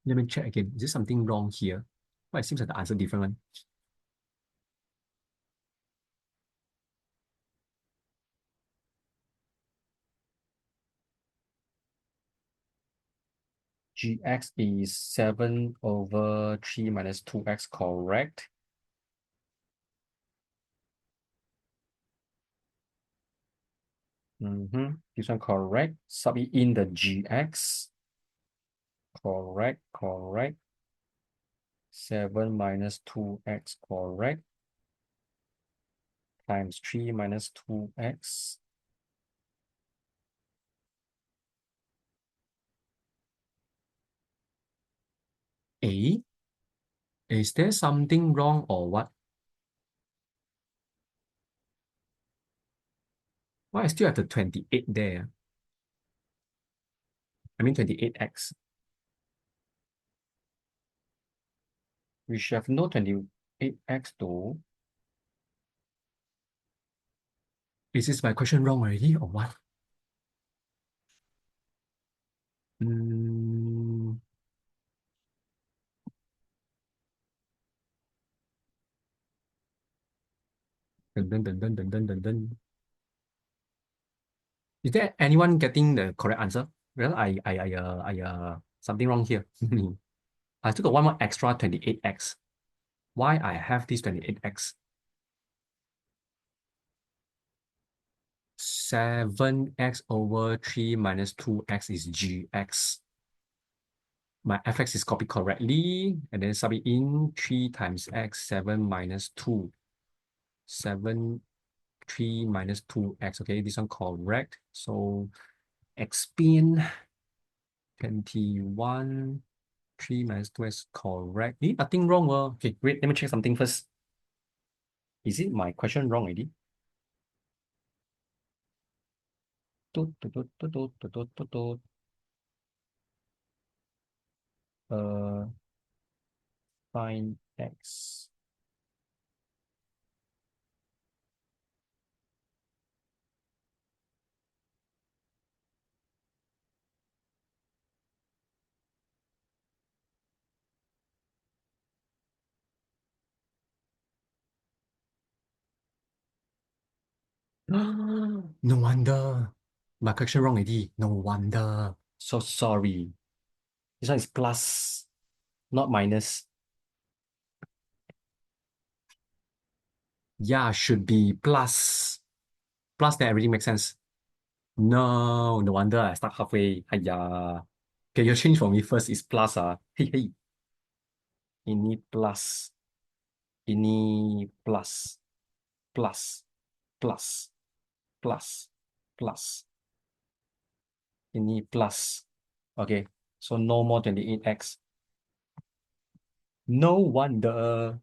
Let me check again. Is there something wrong here? Why it seems like the answer different one. Gx is 7 over 3 minus 2x, correct? This one correct. Sub it in the Gx. Correct. 7 minus 2x, correct. Times 3 minus 2x. A? Is there something wrong or what? Why I still have the 28 there? I mean 28x. We should have no 28x though. Is this my question wrong already or what? Mm, dun, dun, dun, dun, dun, dun, dun, dun. Is there anyone getting the correct answer? Well, something wrong here. I still got one more extra 28x. Why I have this 28x? 7x over 3 minus 2x is gx. My fx is copied correctly, and then sub it in 3 times x, 7 minus 2. 7, 3 minus 2x. Okay, this one correct. So x spin 21, 3 minus 2x correct. Eh, nothing wrong. Okay, great. Let me check something first. Is it my question wrong already? Tut, tut, tut, tut, tut, tut, tut, tut, tut. Uh, find x. No wonder. My question wrong already. No wonder. So sorry. This one is plus, not minus. Yeah, should be plus. Plus, then everything makes sense. No, no wonder I start halfway. Hiya. Okay, you change for me first is plus. Hey, hey. Ini plus. Ini plus. Plus. Plus. Plus. Plus. Ini plus. Okay. So no more 28x. No wonder.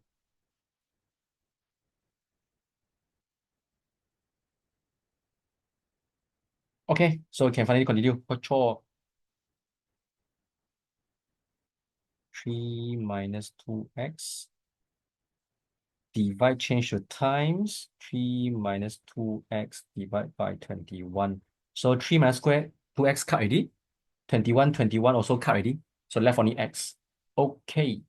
Okay, so we can finally continue. Control 3 minus 2x. Divide, change to times. 3 minus 2x divide by 21. So 3 minus square, 2x cut already. 21, 21 also cut already. So left only x. Okay.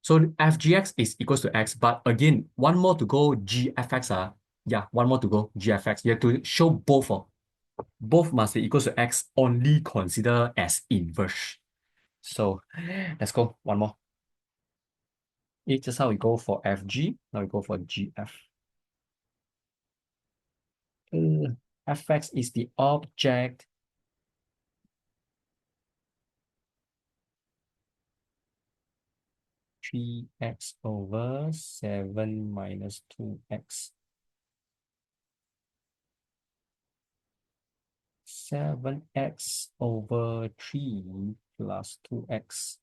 So fgx is equals to x. But again, one more to go gfx. Yeah, one more to go gfx. You have to show both. Both must be equals to x, only consider as inverse. So let's go. One more. It's just how we go for fg. Now we go for gf. Fx is the object. Three x over 7 minus 2x. 7x over 3 plus 2x.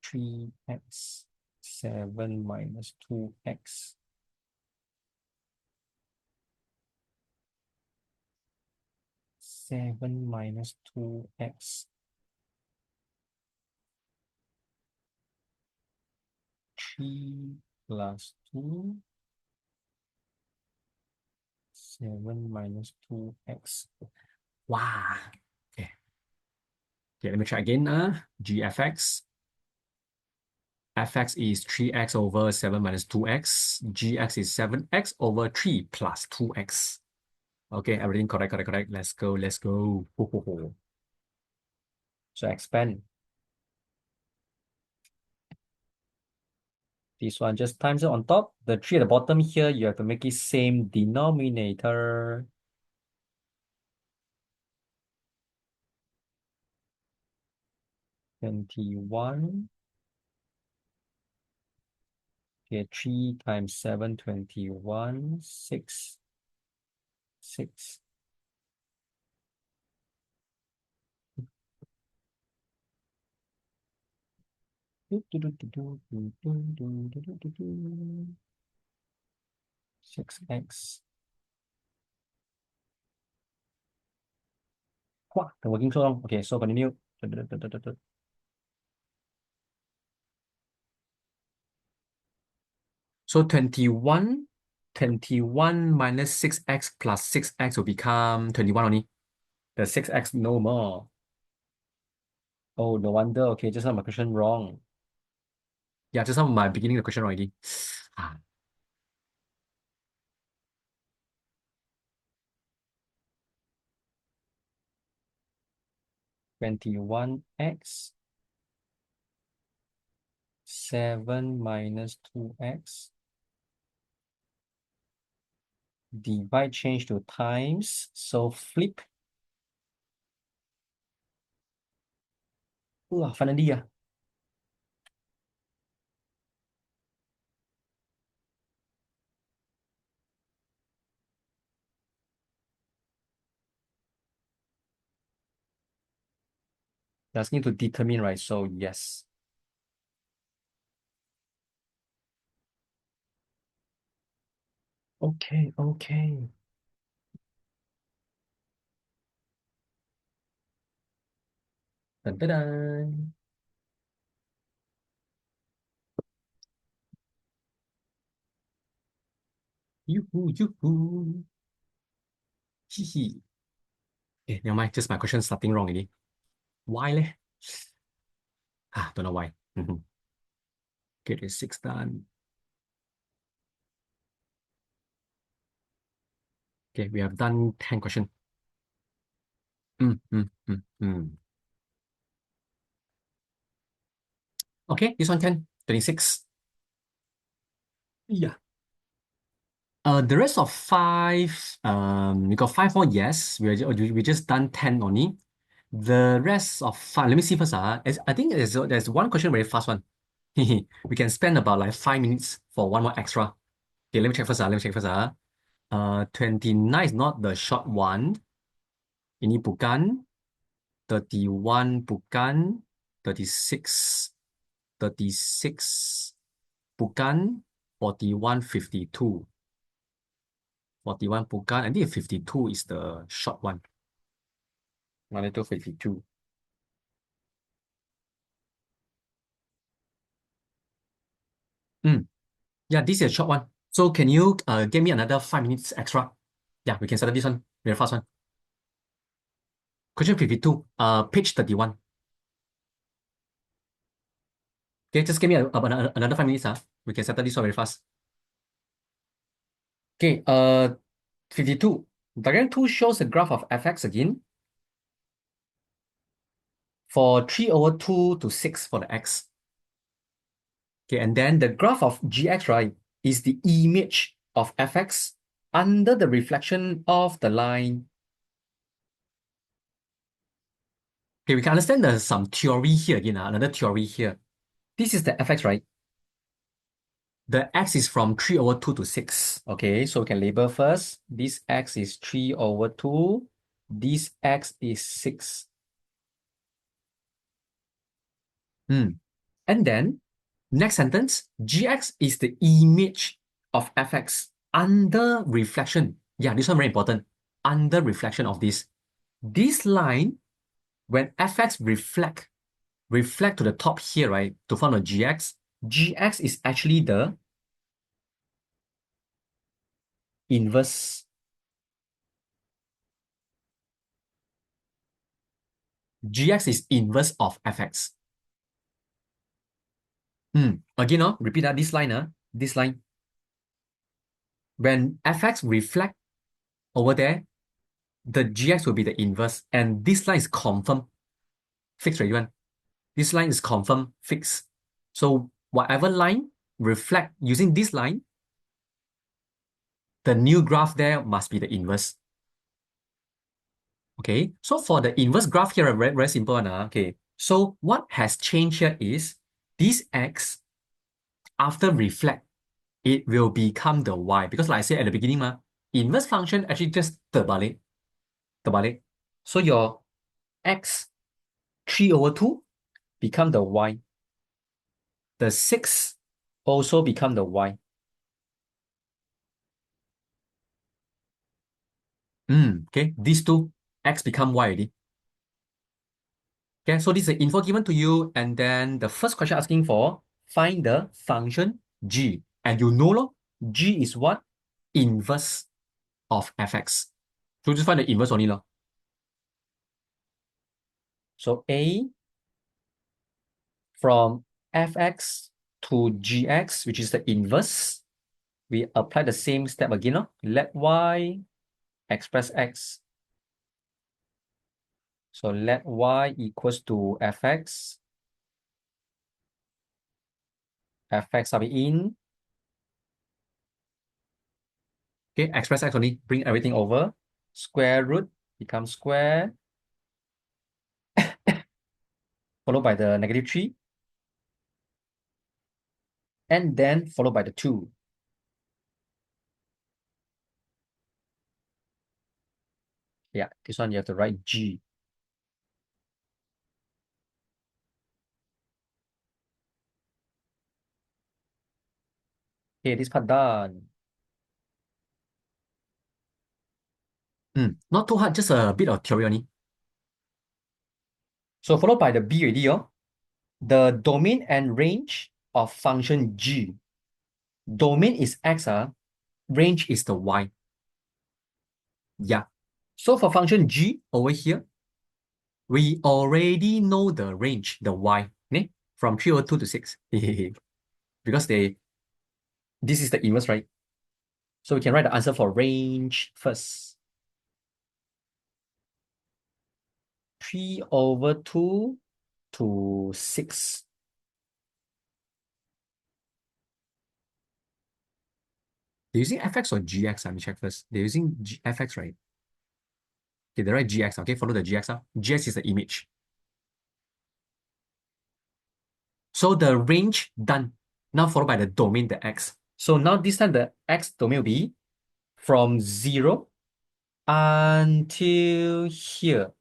3x. 7 minus 2x. 7 minus 2x. 3 plus 2. 7 minus 2x. Wow. Okay. Okay, let me try again. Gfx. Fx is 3x over 7 minus 2x. Gx is 7x over 3 plus 2x. Okay, everything correct, correct, correct. Let's go, let's go. Ho, ho, ho. So expand. This one just times it on top. The 3 at the bottom here, you have to make it same denominator. Twenty-one. Okay, 3 times 7, 21. 6. 6. Six x. Wow, the working so long. Okay, so continue. So 21 minus 6x plus 6x will become 21 only. The 6x no more. Oh, no wonder. Okay, just now my question wrong. Yeah, just now my beginning of the question wrong already. Ah, 21x, 7 minus 2x, divide change to times. So flip. Finally, yeah. That's need to determine, right? So yes. Okay, okay. Dun, dun, dun. Yoo-hoo, yoo-hoo. Hee hee. Okay, never mind. Just my question starting wrong already. Why leh? Don't know why. Okay, there's 6 done. Okay, we have done 10 questions. Mm, mm, mm, mm. Okay, this one can. 26. Yeah. The rest of 5, we got 5 more, yes. We just done 10 only. The rest of 5, let me see first. I think there's one question very fast one. We can spend about like 5 minutes for one more extra. Okay, let me check first. Let me check first. 29 is not the short one. Ini bukan. 31 bukan. 36. 36 bukan. 41, 52. 41 bukan. I think 52 is the short one. Mana itu 52? Yeah, this is a short one. So can you give me another 5 minutes extra? Yeah, we can settle this one. Very fast one. Question 52, page 31. Okay, just give me another 5 minutes. We can settle this one very fast. Okay, 52. Diagram 2 shows a graph of fx again for 3 over 2 to 6 for the x. Okay, and then the graph of gx, right, is the image of fx under the reflection of the line. Okay, we can understand there's some theory here again, another theory here. This is the fx, right? The x is from 3 over 2 to 6. Okay, so we can label first. This x is 3 over 2. This x is 6. And then, next sentence, gx is the image of fx under reflection. Yeah, this one very important. Under reflection of this. This line, when fx reflect to the top here, right, to form a gx is actually the inverse. Gx is inverse of fx. Again, repeat this line, this line. When fx reflect over there, the gx will be the inverse, and this line is confirmed, fixed, right? This line is confirmed, fixed. So whatever line reflect using this line, the new graph there must be the inverse. Okay, so for the inverse graph here, very, very simple. Okay, so what has changed here is this x, after reflect, it will become the y. Because like I said at the beginning, inverse function actually just terbalik. Terbalik. So your x 3 over 2 become the y. The 6 also become the y. Okay, these two, x become y already. Okay, so this is the info given to you. And then the first question asking for, find the function g. And you know, lo, G is what? Inverse of fx. So just find the inverse only. Lo. So A from fx to gx, which is the inverse, we apply the same step again. Lo. Let y express x. So let y equals to fx. Fx are in. Okay, express x only. Bring everything over. Square root becomes square, followed by the -3, and then followed by the 2. Yeah, this one you have to write G. Okay, this part done. Not too hard, just a bit of theory only. So followed by the B already, oh. The domain and range of function G. Domain is X, range is the Y. Yeah. So for function G over here, we already know the range, the Y, né? From 302 to 6. Because this is the inverse, right? So we can write the answer for range first. 3/2 to 6. They're using fx or gx? Let me check first. They're using fx, right? Okay, they write gx. Okay, follow the gx. Gx is the image. So the range done. Now followed by the domain, the x. So now this time the x domain will be from 0 until here.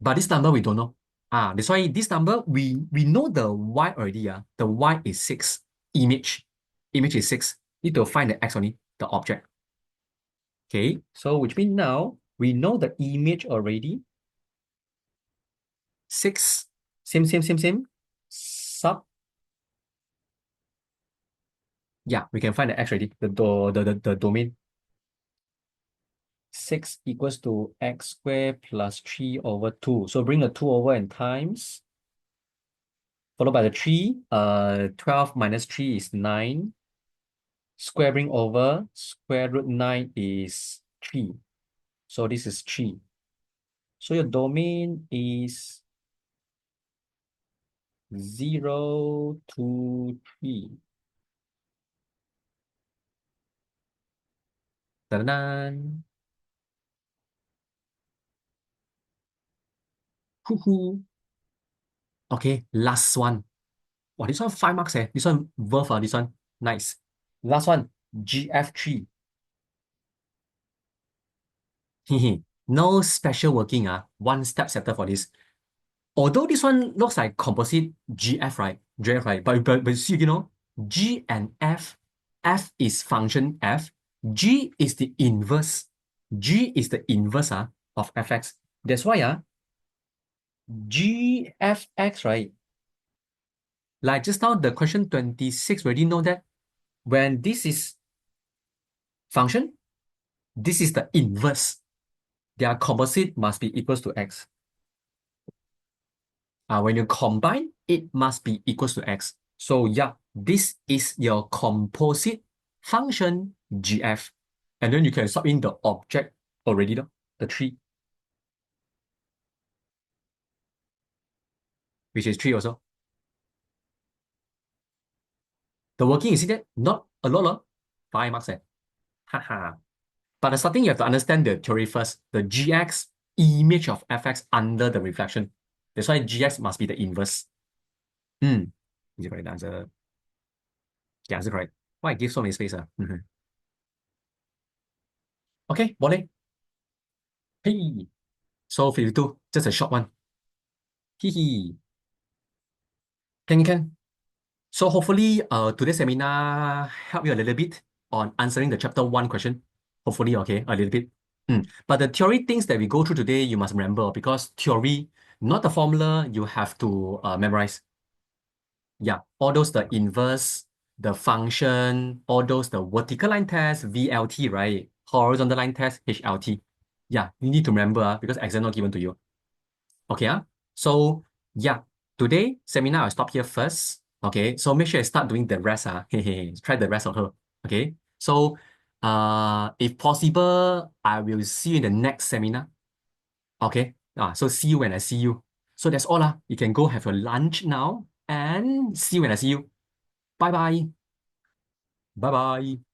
But this number we don't know. That's why this number we know the y already. The y is 6. Image. Image is 6. Need to find the x only, the object. Okay, so which means now we know the image already. 6, same. Sub. Yeah, we can find the x already, the domain. 6 equals to x squared plus 3/2. So bring the 2 over and times. Followed by the 3. 12 minus 3 is 9. Square bring over. Square root 9 is 3. So this is 3. So your domain is 0 to 3. Ta-da-dan. Hoo-hoo. Okay, last one. Wow, this one 5 marks. This one worth. This one. Nice. Last one, GF3. No special working. One step setter for this. Although this one looks like composite GF, right? GF, right? But you see, G and F. F is function F. G is the inverse. G is the inverse of fx. That's why GFX, right? Like just now, the question 26 already know that when this is function, this is the inverse. Their composite must be equals to x. When you combine, it must be equals to x. So yeah, this is your composite function GF. And then you can sub in the object already, the 3, which is 3 also. The working, you see that? Not a lot, 5 marks. Haha. But the starting, you have to understand the theory first. The GX image of fx under the reflection. That's why GX must be the inverse. Is it correct answer? Yeah, is it correct? Why I give so many space? Okay, boleh. Hey. So 52, just a short one. Hee hee. Can. So hopefully today's seminar help you a little bit on answering the chapter 1 question. Hopefully, okay, a little bit. But the theory things that we go through today, you must remember because theory, not the formula, you have to memorize. Yeah, all those the inverse, the function, all those the vertical line test, VLT, right? Horizontal line test, HLT. Yeah, you need to remember because exam not given to you. Okay, so yeah, today seminar I'll stop here first. Okay, so make sure I start doing the rest. Try the rest of her. Okay, so if possible, I will see you in the next seminar. Okay, so see you when I see you. So that's all. You can go have your lunch now and see you when I see you. Bye bye. Bye bye.